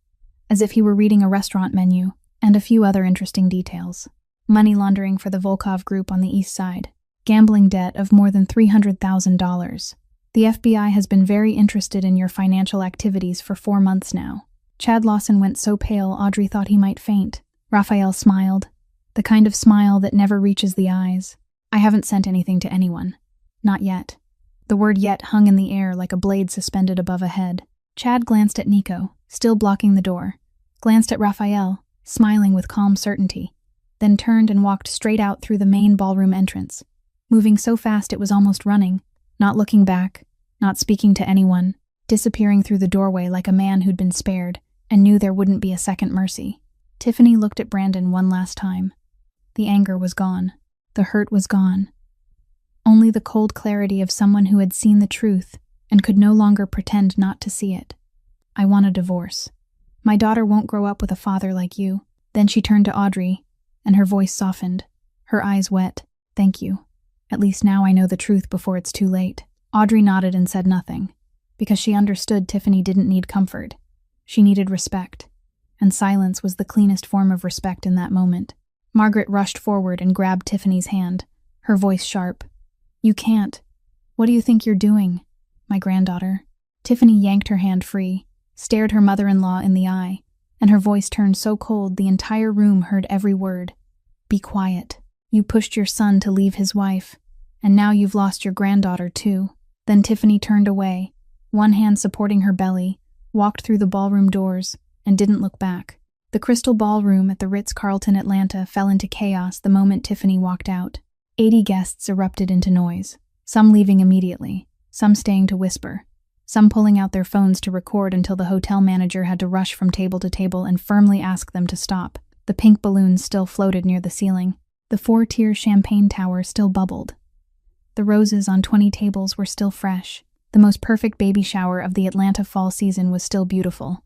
as if he were reading a restaurant menu, and a few other interesting details. Money laundering for the Volkov Group on the East Side. Gambling debt of more than $300,000. The FBI has been very interested in your financial activities for 4 months now. Chad Lawson went so pale Audrey thought he might faint. Raphael smiled, the kind of smile that never reaches the eyes. I haven't sent anything to anyone. Not yet. The word yet hung in the air like a blade suspended above a head. Chad glanced at Nico, still blocking the door, glanced at Raphael, smiling with calm certainty, then turned and walked straight out through the main ballroom entrance, moving so fast it was almost running, not looking back, not speaking to anyone, disappearing through the doorway like a man who'd been spared and knew there wouldn't be a second mercy. Tiffany looked at Brandon one last time. The anger was gone. The hurt was gone. Only the cold clarity of someone who had seen the truth and could no longer pretend not to see it. I want a divorce. My daughter won't grow up with a father like you. Then she turned to Audrey, and her voice softened, her eyes wet. Thank you. At least now I know the truth before it's too late. Audrey nodded and said nothing, because she understood Tiffany didn't need comfort. She needed respect, and silence was the cleanest form of respect in that moment. Margaret rushed forward and grabbed Tiffany's hand, her voice sharp. You can't. What do you think you're doing? My granddaughter. Tiffany yanked her hand free, stared her mother-in-law in the eye, and her voice turned so cold the entire room heard every word. Be quiet. You pushed your son to leave his wife, and now you've lost your granddaughter too. Then Tiffany turned away, one hand supporting her belly, walked through the ballroom doors, and didn't look back. The Crystal Ballroom at the Ritz-Carlton Atlanta fell into chaos the moment Tiffany walked out. 80 guests erupted into noise, some leaving immediately, some staying to whisper, some pulling out their phones to record until the hotel manager had to rush from table to table and firmly ask them to stop. The pink balloons still floated near the ceiling. The 4-tier champagne tower still bubbled. The roses on 20 tables were still fresh. The most perfect baby shower of the Atlanta fall season was still beautiful.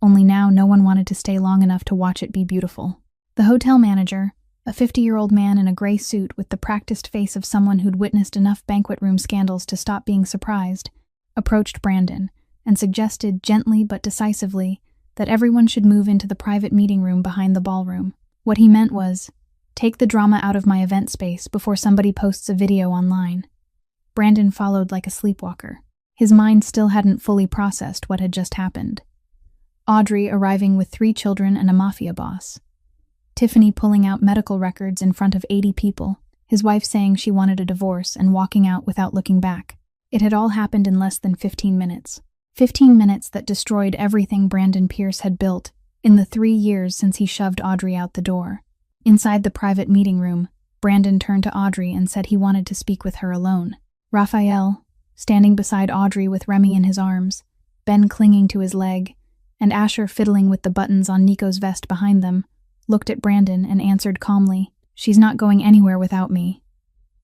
Only now no one wanted to stay long enough to watch it be beautiful. The hotel manager, a 50-year-old man in a gray suit with the practiced face of someone who'd witnessed enough banquet room scandals to stop being surprised, approached Brandon and suggested gently but decisively that everyone should move into the private meeting room behind the ballroom. What he meant was, take the drama out of my event space before somebody posts a video online. Brandon followed like a sleepwalker. His mind still hadn't fully processed what had just happened. Audrey arriving with 3 children and a Mafia boss. Tiffany pulling out medical records in front of 80 people, his wife saying she wanted a divorce and walking out without looking back. It had all happened in less than 15 minutes. 15 minutes that destroyed everything Brandon Pierce had built in the 3 years since he shoved Audrey out the door. Inside the private meeting room, Brandon turned to Audrey and said he wanted to speak with her alone. Raphael, standing beside Audrey with Remy in his arms, Ben clinging to his leg, and Asher fiddling with the buttons on Nico's vest behind them, looked at Brandon and answered calmly, "She's not going anywhere without me."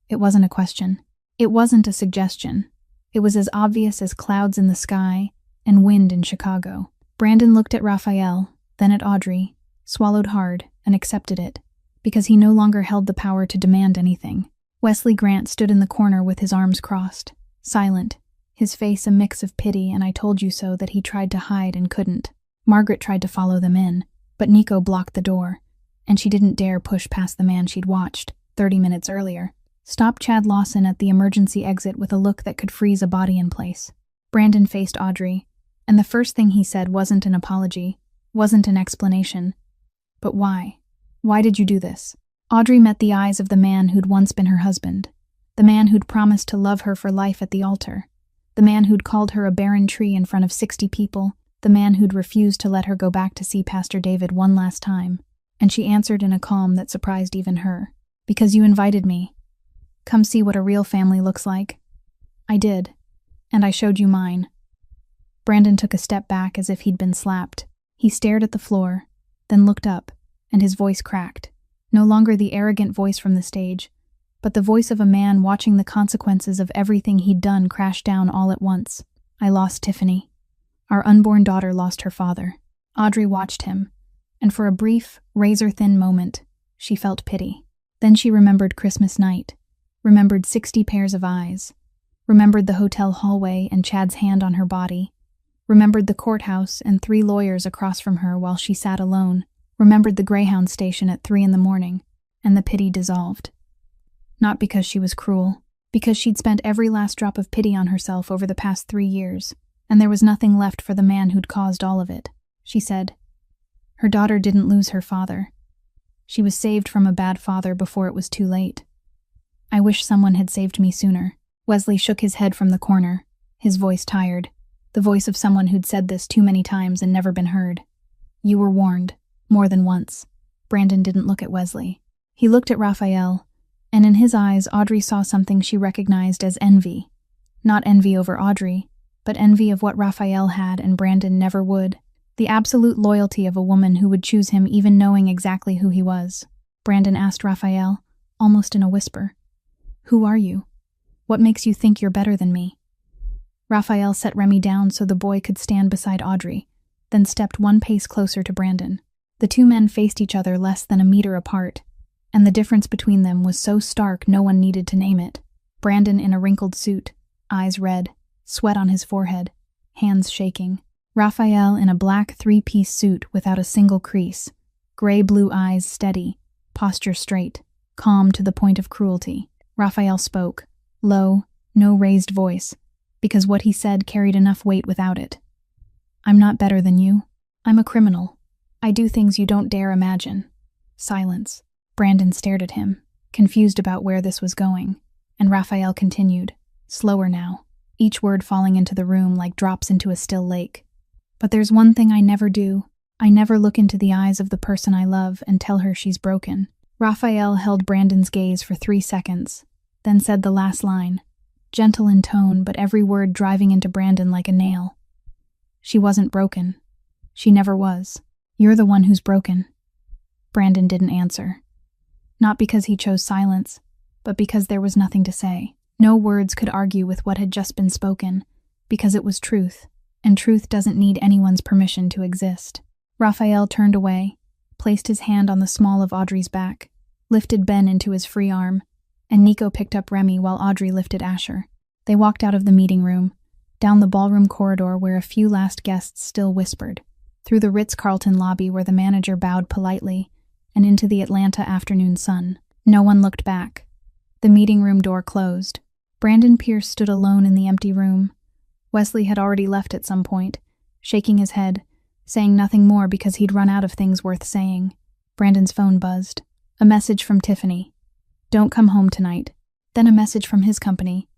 It wasn't a question. It wasn't a suggestion. It was as obvious as clouds in the sky and wind in Chicago. Brandon looked at Raphael, then at Audrey, swallowed hard, and accepted it, because he no longer held the power to demand anything. Wesley Grant stood in the corner with his arms crossed, silent, his face a mix of pity and I told you so that he tried to hide and couldn't. Margaret tried to follow them in, but Nico blocked the door, and she didn't dare push past the man she'd watched 30 minutes earlier. Stop Chad Lawson at the emergency exit with a look that could freeze a body in place. Brandon faced Audrey, and the first thing he said wasn't an apology, wasn't an explanation. But why? Why did you do this? Audrey met the eyes of the man who'd once been her husband, the man who'd promised to love her for life at the altar, the man who'd called her a barren tree in front of 60 people, the man who'd refused to let her go back to see Pastor David one last time. And she answered in a calm that surprised even her. "Because you invited me. Come see what a real family looks like." "I did. And I showed you mine." Brandon took a step back as if he'd been slapped. He stared at the floor, then looked up, and his voice cracked. No longer the arrogant voice from the stage, but the voice of a man watching the consequences of everything he'd done crash down all at once. "I lost Tiffany. Our unborn daughter lost her father." Audrey watched him, and for a brief, razor-thin moment, she felt pity. Then she remembered Christmas night, remembered 60 pairs of eyes, remembered the hotel hallway and Chad's hand on her body, remembered the courthouse and 3 lawyers across from her while she sat alone, remembered the Greyhound station at 3 a.m, and the pity dissolved. Not because she was cruel, because she'd spent every last drop of pity on herself over the past 3 years, and there was nothing left for the man who'd caused all of it. She said, "Her daughter didn't lose her father. She was saved from a bad father before it was too late. I wish someone had saved me sooner." Wesley shook his head from the corner, his voice tired, the voice of someone who'd said this too many times and never been heard. "You were warned, more than once." Brandon didn't look at Wesley. He looked at Raphael, and in his eyes Audrey saw something she recognized as envy. Not envy over Audrey, but envy of what Raphael had and Brandon never would. The absolute loyalty of a woman who would choose him even knowing exactly who he was. Brandon asked Raphael, almost in a whisper, "Who are you? What makes you think you're better than me?" Raphael set Remy down so the boy could stand beside Audrey, then stepped 1 pace closer to Brandon. The 2 men faced each other less than a meter apart, and the difference between them was so stark no one needed to name it. Brandon in a wrinkled suit, eyes red, sweat on his forehead, hands shaking. Raphael in a black 3-piece suit without a single crease, gray-blue eyes steady, posture straight, calm to the point of cruelty. Raphael spoke, low, no raised voice, because what he said carried enough weight without it. "I'm not better than you. I'm a criminal. I do things you don't dare imagine." Silence. Brandon stared at him, confused about where this was going, and Raphael continued, slower now, each word falling into the room like drops into a still lake. "But there's one thing I never do. I never look into the eyes of the person I love and tell her she's broken." Raphael held Brandon's gaze for 3 seconds, then said the last line, gentle in tone but every word driving into Brandon like a nail. "She wasn't broken. She never was. You're the one who's broken." Brandon didn't answer. Not because he chose silence, but because there was nothing to say. No words could argue with what had just been spoken, because it was truth, and truth doesn't need anyone's permission to exist. Raphael turned away, placed his hand on the small of Audrey's back, lifted Ben into his free arm, and Nico picked up Remy while Audrey lifted Asher. They walked out of the meeting room, down the ballroom corridor where a few last guests still whispered, through the Ritz-Carlton lobby where the manager bowed politely, and into the Atlanta afternoon sun. No one looked back. The meeting room door closed. Brandon Pierce stood alone in the empty room. Wesley had already left at some point, shaking his head, saying nothing more because he'd run out of things worth saying. Brandon's phone buzzed. A message from Tiffany. "Don't come home tonight." Then a message from his company.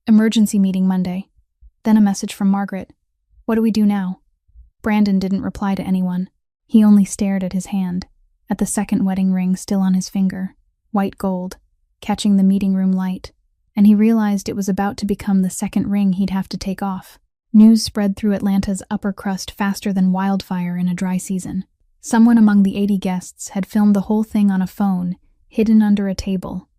"Emergency meeting Monday." Then a message from Margaret. "What do we do now?" Brandon didn't reply to anyone. He only stared at his hand, at the second wedding ring still on his finger, white gold, catching the meeting room light, and he realized it was about to become the second ring he'd have to take off. News spread through Atlanta's upper crust faster than wildfire in a dry season. Someone among the 80 guests had filmed the whole thing on a phone, hidden under a table.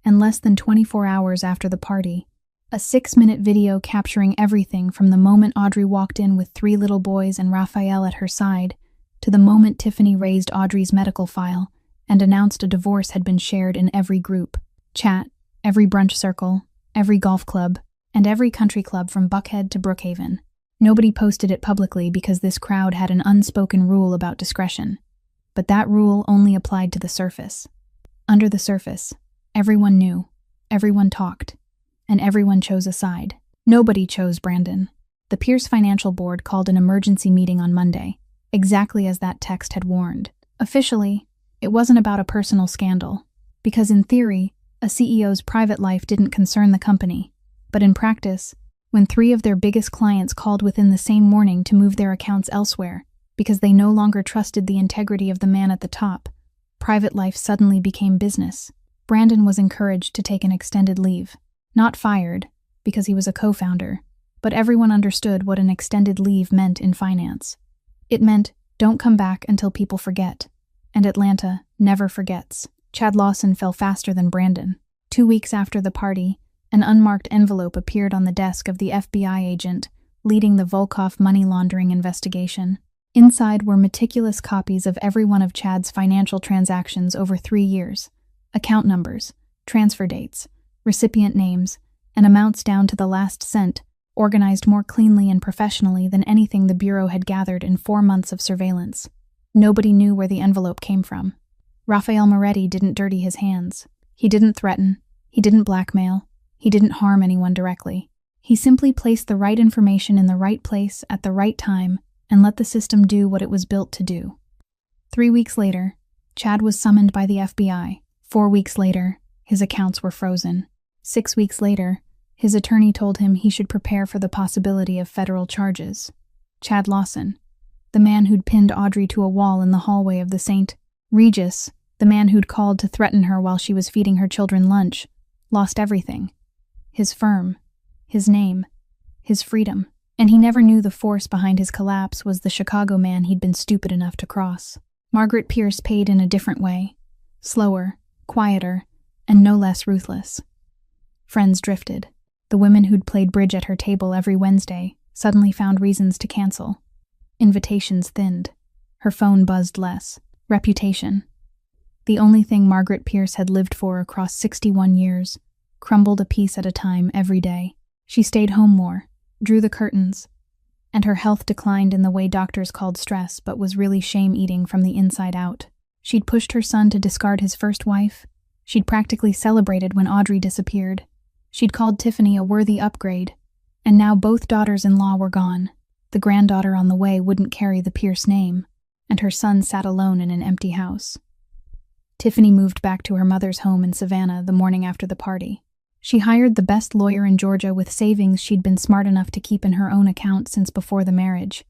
And less than 24 hours after the party, a 6-minute video capturing everything from the moment Audrey walked in with 3 little boys and Raphael at her side, to the moment Tiffany raised Audrey's medical file and announced a divorce had been shared in every group, chat, every brunch circle, every golf club, and every country club from Buckhead to Brookhaven. Nobody posted it publicly because this crowd had an unspoken rule about discretion. But that rule only applied to the surface. Under the surface, everyone knew, everyone talked, and everyone chose a side. Nobody chose Brandon. The Pierce Financial Board called an emergency meeting on Monday, exactly as that text had warned. Officially, it wasn't about a personal scandal, because in theory, a CEO's private life didn't concern the company. But in practice, when 3 of their biggest clients called within the same morning to move their accounts elsewhere because they no longer trusted the integrity of the man at the top, private life suddenly became business. Brandon was encouraged to take an extended leave. Not fired, because he was a co-founder, but everyone understood what an extended leave meant in finance. It meant, don't come back until people forget. And Atlanta never forgets. Chad Lawson fell faster than Brandon. 2 weeks after the party, an unmarked envelope appeared on the desk of the FBI agent leading the Volkov money laundering investigation. Inside were meticulous copies of every one of Chad's financial transactions over 3 years, account numbers, transfer dates, recipient names, and amounts down to the last cent, organized more cleanly and professionally than anything the Bureau had gathered in 4 months of surveillance. Nobody knew where the envelope came from. Raphael Moretti didn't dirty his hands. He didn't threaten. He didn't blackmail. He didn't harm anyone directly. He simply placed the right information in the right place at the right time and let the system do what it was built to do. 3 weeks later, Chad was summoned by the FBI. 4 weeks later, his accounts were frozen. 6 weeks later, his attorney told him he should prepare for the possibility of federal charges. Chad Lawson, the man who'd pinned Audrey to a wall in the hallway of the St. Regis, the man who'd called to threaten her while she was feeding her children lunch, lost everything. His firm, his name, his freedom, and he never knew the force behind his collapse was the Chicago man he'd been stupid enough to cross. Margaret Pierce paid in a different way, slower, quieter, and no less ruthless. Friends drifted. The women who'd played bridge at her table every Wednesday suddenly found reasons to cancel. Invitations thinned. Her phone buzzed less. Reputation. The only thing Margaret Pierce had lived for across 61 years, crumbled a piece at a time every day. She stayed home more, drew the curtains, and her health declined in the way doctors called stress but was really shame-eating from the inside out. She'd pushed her son to discard his first wife. She'd practically celebrated when Audrey disappeared. She'd called Tiffany a worthy upgrade, and now both daughters-in-law were gone. The granddaughter on the way wouldn't carry the Pierce name, and her son sat alone in an empty house. Tiffany moved back to her mother's home in Savannah the morning after the party. She hired the best lawyer in Georgia with savings she'd been smart enough to keep in her own account since before the marriage,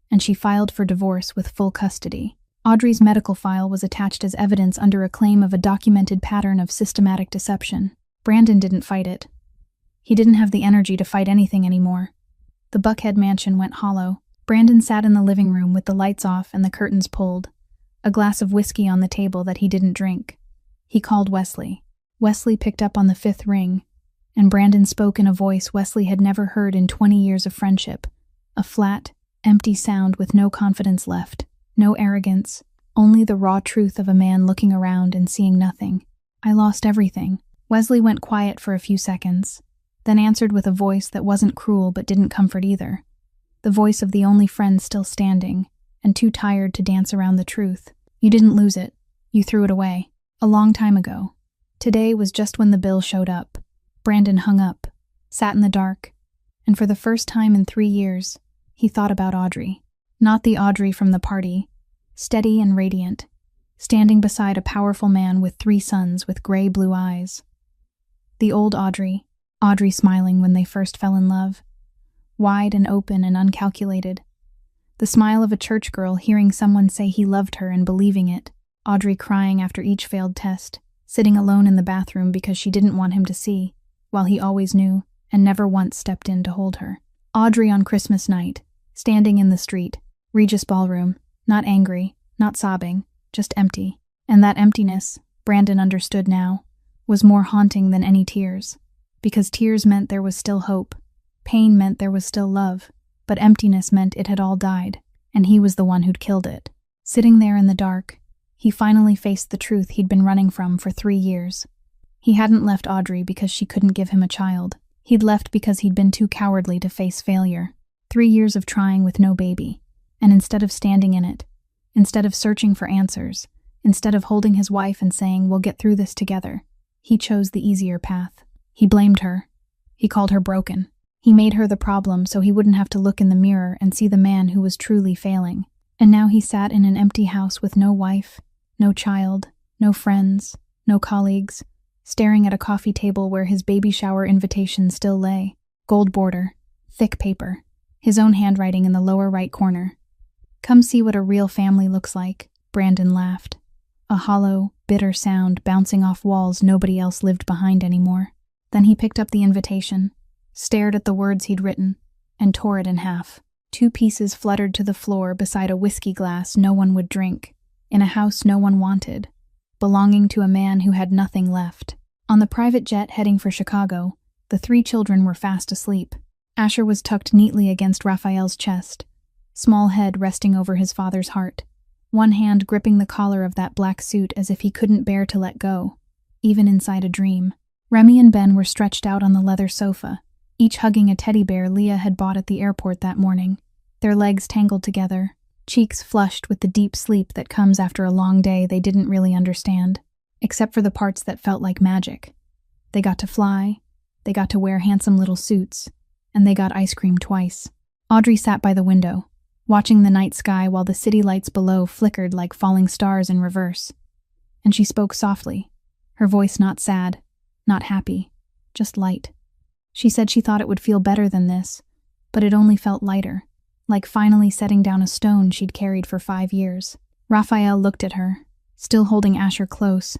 and she filed for divorce with full custody. Audrey's medical file was attached as evidence under a claim of a documented pattern of systematic deception. Brandon didn't fight it. He didn't have the energy to fight anything anymore. The Buckhead mansion went hollow. Brandon sat in the living room with the lights off and the curtains pulled, a glass of whiskey on the table that he didn't drink. He called Wesley. Wesley picked up on the fifth ring, and Brandon spoke in a voice Wesley had never heard in 20 years of friendship, a flat, empty sound with no confidence left, no arrogance, only the raw truth of a man looking around and seeing nothing. "I lost everything." Wesley went quiet for a few seconds, then answered with a voice that wasn't cruel but didn't comfort either. The voice of the only friend still standing, and too tired to dance around the truth. "You didn't lose it. You threw it away. A long time ago. Today was just when the bill showed up." Brandon hung up, sat in the dark, and for the first time in 3 years, he thought about Audrey. Not the Audrey from the party, steady and radiant, standing beside a powerful man with 3 sons with gray-blue eyes. The old Audrey, Audrey smiling when they first fell in love, wide and open and uncalculated. The smile of a church girl hearing someone say he loved her and believing it. Audrey crying after each failed test, sitting alone in the bathroom because she didn't want him to see, while he always knew and never once stepped in to hold her. Audrey on Christmas night, standing in the street, Regis Ballroom, not angry, not sobbing, just empty. And that emptiness, Brandon understood now, was more haunting than any tears. Because tears meant there was still hope, pain meant there was still love, but emptiness meant it had all died, and he was the one who'd killed it. Sitting there in the dark, he finally faced the truth he'd been running from for 3 years. He hadn't left Audrey because she couldn't give him a child. He'd left because he'd been too cowardly to face failure. 3 years of trying with no baby, and instead of standing in it, instead of searching for answers, instead of holding his wife and saying, "We'll get through this together," he chose the easier path. He blamed her. He called her broken. He made her the problem so he wouldn't have to look in the mirror and see the man who was truly failing. And now he sat in an empty house with no wife, no child, no friends, no colleagues, staring at a coffee table where his baby shower invitation still lay. Gold border, thick paper, his own handwriting in the lower right corner. "Come see what a real family looks like," Brandon laughed. A hollow, bitter sound bouncing off walls nobody else lived behind anymore. Then he picked up the invitation, stared at the words he'd written, and tore it in half. 2 pieces fluttered to the floor beside a whiskey glass no one would drink, in a house no one wanted, belonging to a man who had nothing left. On the private jet heading for Chicago, the 3 children were fast asleep. Asher was tucked neatly against Raphael's chest, small head resting over his father's heart, one hand gripping the collar of that black suit as if he couldn't bear to let go, even inside a dream. Remy and Ben were stretched out on the leather sofa, each hugging a teddy bear Leah had bought at the airport that morning, their legs tangled together, cheeks flushed with the deep sleep that comes after a long day they didn't really understand, except for the parts that felt like magic. They got to fly, they got to wear handsome little suits, and they got ice cream twice. Audrey sat by the window, watching the night sky while the city lights below flickered like falling stars in reverse. And she spoke softly, her voice not sad, not happy, just light. She said she thought it would feel better than this, but it only felt lighter, like finally setting down a stone she'd carried for 5 years. Raphael looked at her, still holding Asher close,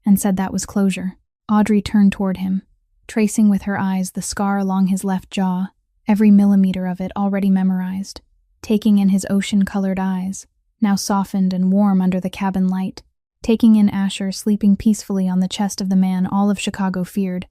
and said that was closure. Audrey turned toward him, tracing with her eyes the scar along his left jaw, every millimeter of it already memorized, taking in his ocean-colored eyes, now softened and warm under the cabin light, taking in Asher sleeping peacefully on the chest of the man all of Chicago feared,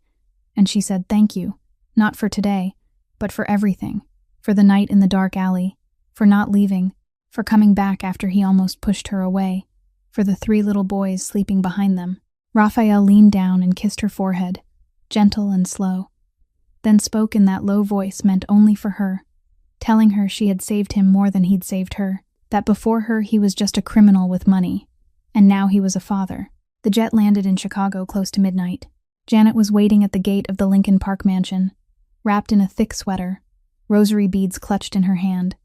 and she said thank you, not for today, but for everything, for the night in the dark alley, for not leaving, for coming back after he almost pushed her away, for the 3 little boys sleeping behind them. Raphael leaned down and kissed her forehead, gentle and slow, then spoke in that low voice meant only for her, telling her she had saved him more than he'd saved her, that before her he was just a criminal with money, and now he was a father. The jet landed in Chicago close to midnight. Janet was waiting at the gate of the Lincoln Park mansion, wrapped in a thick sweater, rosary beads clutched in her hand.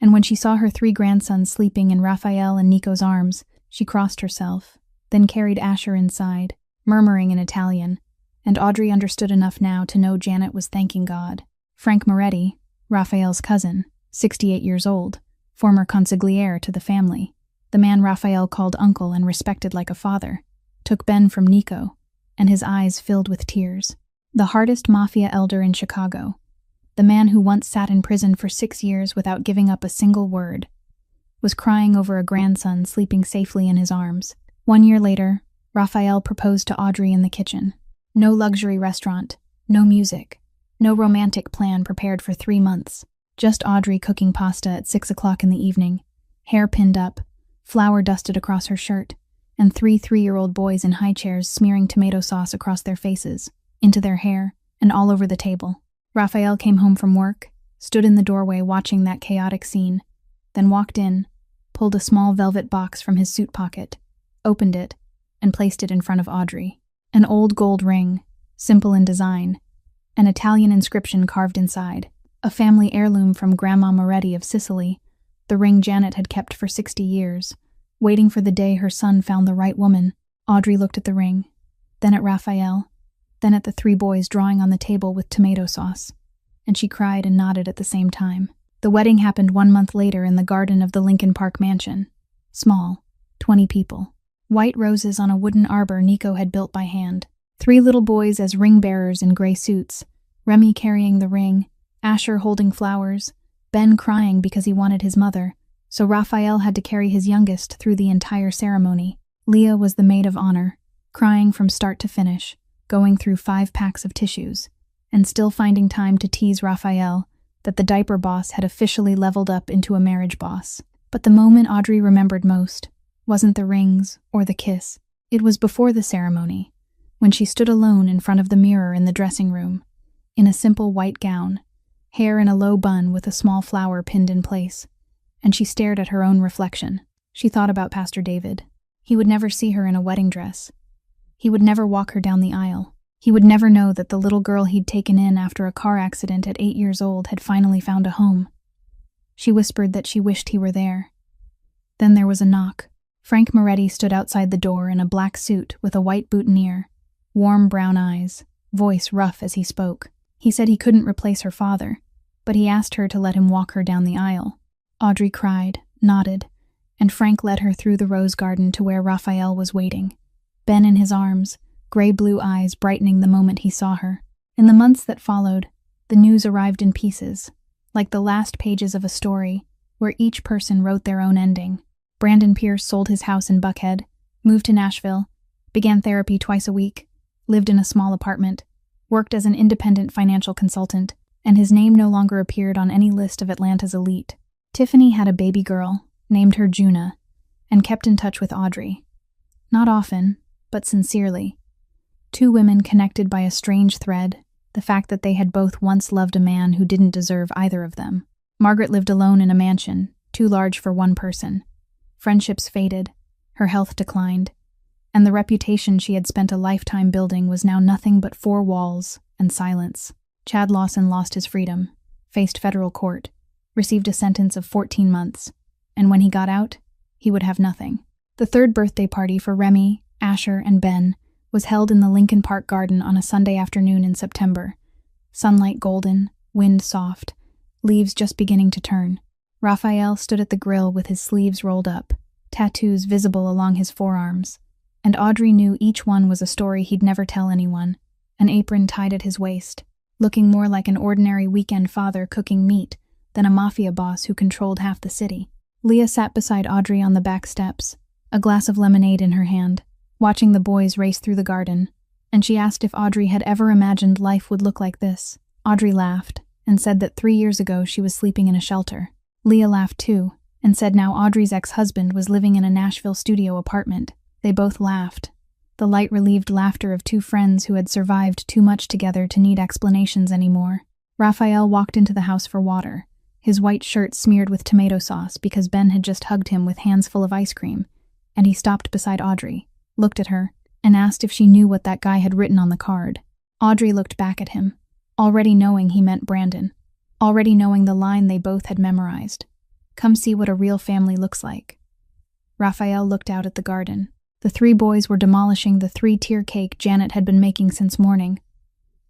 And when she saw her 3 grandsons sleeping in Raphael and Nico's arms, she crossed herself, then carried Asher inside, murmuring in Italian, and Audrey understood enough now to know Janet was thanking God. Frank Moretti, Raphael's cousin, 68 years old, former consigliere to the family, the man Raphael called uncle and respected like a father, took Ben from Nico, and his eyes filled with tears. The hardest Mafia elder in Chicago, the man who once sat in prison for 6 years without giving up a single word, was crying over a grandson sleeping safely in his arms. 1 year later, Raphael proposed to Audrey in the kitchen. No luxury restaurant, no music, no romantic plan prepared for 3 months. Just Audrey cooking pasta at 6 o'clock in the evening, hair pinned up, flour dusted across her shirt, and 3 3-year-old boys in high chairs smearing tomato sauce across their faces, into their hair, and all over the table. Raphael came home from work, stood in the doorway watching that chaotic scene, then walked in, pulled a small velvet box from his suit pocket, opened it, and placed it in front of Audrey. An old gold ring, simple in design, an Italian inscription carved inside, a family heirloom from Grandma Moretti of Sicily, the ring Janet had kept for 60 years, waiting for the day her son found the right woman. Audrey looked at the ring, then at Raphael, then at the 3 boys drawing on the table with tomato sauce, and she cried and nodded at the same time. The wedding happened 1 month later in the garden of the Lincoln Park mansion. Small, 20 people. White roses on a wooden arbor Nico had built by hand. 3 little boys as ring bearers in gray suits, Remy carrying the ring, Asher holding flowers, Ben crying because he wanted his mother, so Raphael had to carry his youngest through the entire ceremony. Leah was the maid of honor, crying from start to finish, going through 5 packs of tissues, and still finding time to tease Raphael that the diaper boss had officially leveled up into a marriage boss. But the moment Audrey remembered most wasn't the rings or the kiss. It was before the ceremony, when she stood alone in front of the mirror in the dressing room, in a simple white gown, hair in a low bun with a small flower pinned in place, and she stared at her own reflection. She thought about Pastor David. He would never see her in a wedding dress. He would never walk her down the aisle. He would never know that the little girl he'd taken in after a car accident at 8 years old had finally found a home. She whispered that she wished he were there. Then there was a knock. Frank Moretti stood outside the door in a black suit with a white boutonniere, warm brown eyes, voice rough as he spoke. He said he couldn't replace her father, but he asked her to let him walk her down the aisle. Audrey cried, nodded, and Frank led her through the rose garden to where Raphael was waiting, Ben in his arms, gray-blue eyes brightening the moment he saw her. In the months that followed, the news arrived in pieces, like the last pages of a story, where each person wrote their own ending. Brandon Pierce sold his house in Buckhead, moved to Nashville, began therapy twice a week, lived in a small apartment, worked as an independent financial consultant, and his name no longer appeared on any list of Atlanta's elite. Tiffany had a baby girl, named her Juna, and kept in touch with Audrey. Not often, but sincerely. 2 women connected by a strange thread, the fact that they had both once loved a man who didn't deserve either of them. Margaret lived alone in a mansion, too large for one person. Friendships faded, her health declined, and the reputation she had spent a lifetime building was now nothing but 4 walls and silence. Chad Lawson lost his freedom, faced federal court, received a sentence of 14 months, and when he got out, he would have nothing. The 3rd birthday party for Remy, Asher, and Ben was held in the Lincoln Park garden on a Sunday afternoon in September. Sunlight golden, wind soft, leaves just beginning to turn. Raphael stood at the grill with his sleeves rolled up, tattoos visible along his forearms, and Audrey knew each one was a story he'd never tell anyone, an apron tied at his waist, looking more like an ordinary weekend father cooking meat than a mafia boss who controlled half the city. Leah sat beside Audrey on the back steps, a glass of lemonade in her hand, watching the boys race through the garden, and she asked if Audrey had ever imagined life would look like this. Audrey laughed and said that 3 years ago she was sleeping in a shelter. Leah laughed too, and said now Audrey's ex-husband was living in a Nashville studio apartment. They both laughed, the light-relieved laughter of 2 friends who had survived too much together to need explanations anymore. Raphael walked into the house for water, his white shirt smeared with tomato sauce because Ben had just hugged him with hands full of ice cream, and he stopped beside Audrey, looked at her, and asked if she knew what that guy had written on the card. Audrey looked back at him, already knowing he meant Brandon, already knowing the line they both had memorized. Come see what a real family looks like. Raphael looked out at the garden. The three boys were demolishing the 3-tier cake Janet had been making since morning.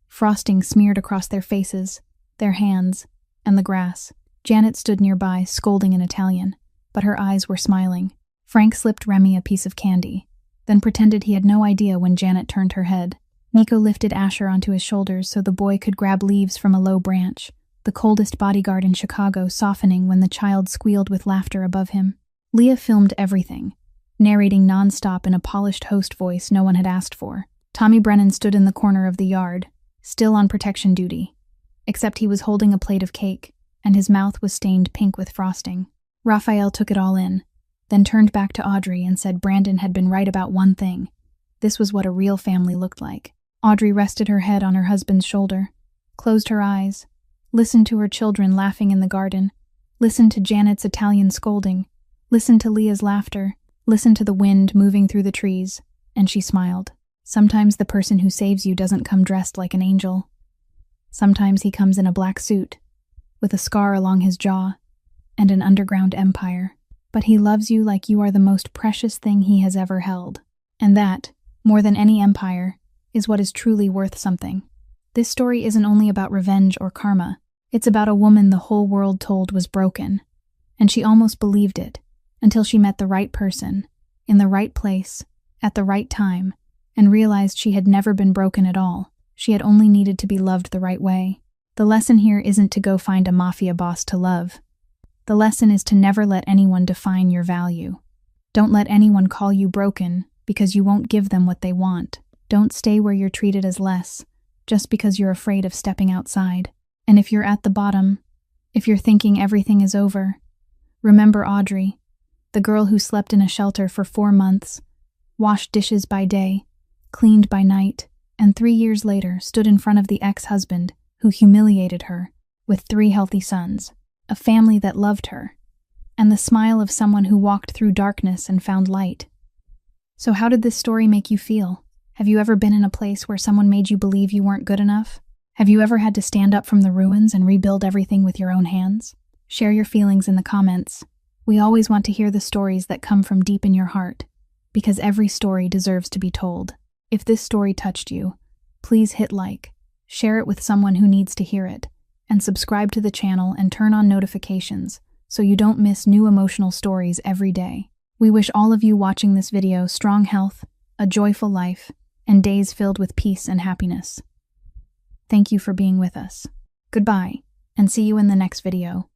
Frosting smeared across their faces, their hands, and the grass. Janet stood nearby, scolding in Italian, but her eyes were smiling. Frank slipped Remy a piece of candy, then pretended he had no idea when Janet turned her head. Nico lifted Asher onto his shoulders so the boy could grab leaves from a low branch, the coldest bodyguard in Chicago softening when the child squealed with laughter above him. Leah filmed everything, narrating non-stop in a polished host voice no one had asked for. Tommy Brennan stood in the corner of the yard, still on protection duty, except he was holding a plate of cake, and his mouth was stained pink with frosting. Raphael took it all in, then turned back to Audrey and said Brandon had been right about one thing. This was what a real family looked like. Audrey rested her head on her husband's shoulder, closed her eyes, listened to her children laughing in the garden, listened to Janet's Italian scolding, listened to Leah's laughter, listened to the wind moving through the trees, and she smiled. Sometimes the person who saves you doesn't come dressed like an angel. Sometimes he comes in a black suit, with a scar along his jaw, and an underground empire. But he loves you like you are the most precious thing he has ever held. And that, more than any empire, is what is truly worth something. This story isn't only about revenge or karma. It's about a woman the whole world told was broken. And she almost believed it, until she met the right person, in the right place, at the right time, and realized she had never been broken at all. She had only needed to be loved the right way. The lesson here isn't to go find a mafia boss to love. The lesson is to never let anyone define your value. Don't let anyone call you broken because you won't give them what they want. Don't stay where you're treated as less, just because you're afraid of stepping outside. And if you're at the bottom, if you're thinking everything is over, remember Audrey, the girl who slept in a shelter for 4 months, washed dishes by day, cleaned by night, and 3 years later stood in front of the ex-husband who humiliated her, with 3 healthy sons, a family that loved her, and the smile of someone who walked through darkness and found light. So how did this story make you feel? Have you ever been in a place where someone made you believe you weren't good enough? Have you ever had to stand up from the ruins and rebuild everything with your own hands? Share your feelings in the comments. We always want to hear the stories that come from deep in your heart, because every story deserves to be told. If this story touched you, please hit like, share it with someone who needs to hear it, and subscribe to the channel and turn on notifications so you don't miss new emotional stories every day. We wish all of you watching this video strong health, a joyful life, and days filled with peace and happiness. Thank you for being with us. Goodbye, and see you in the next video.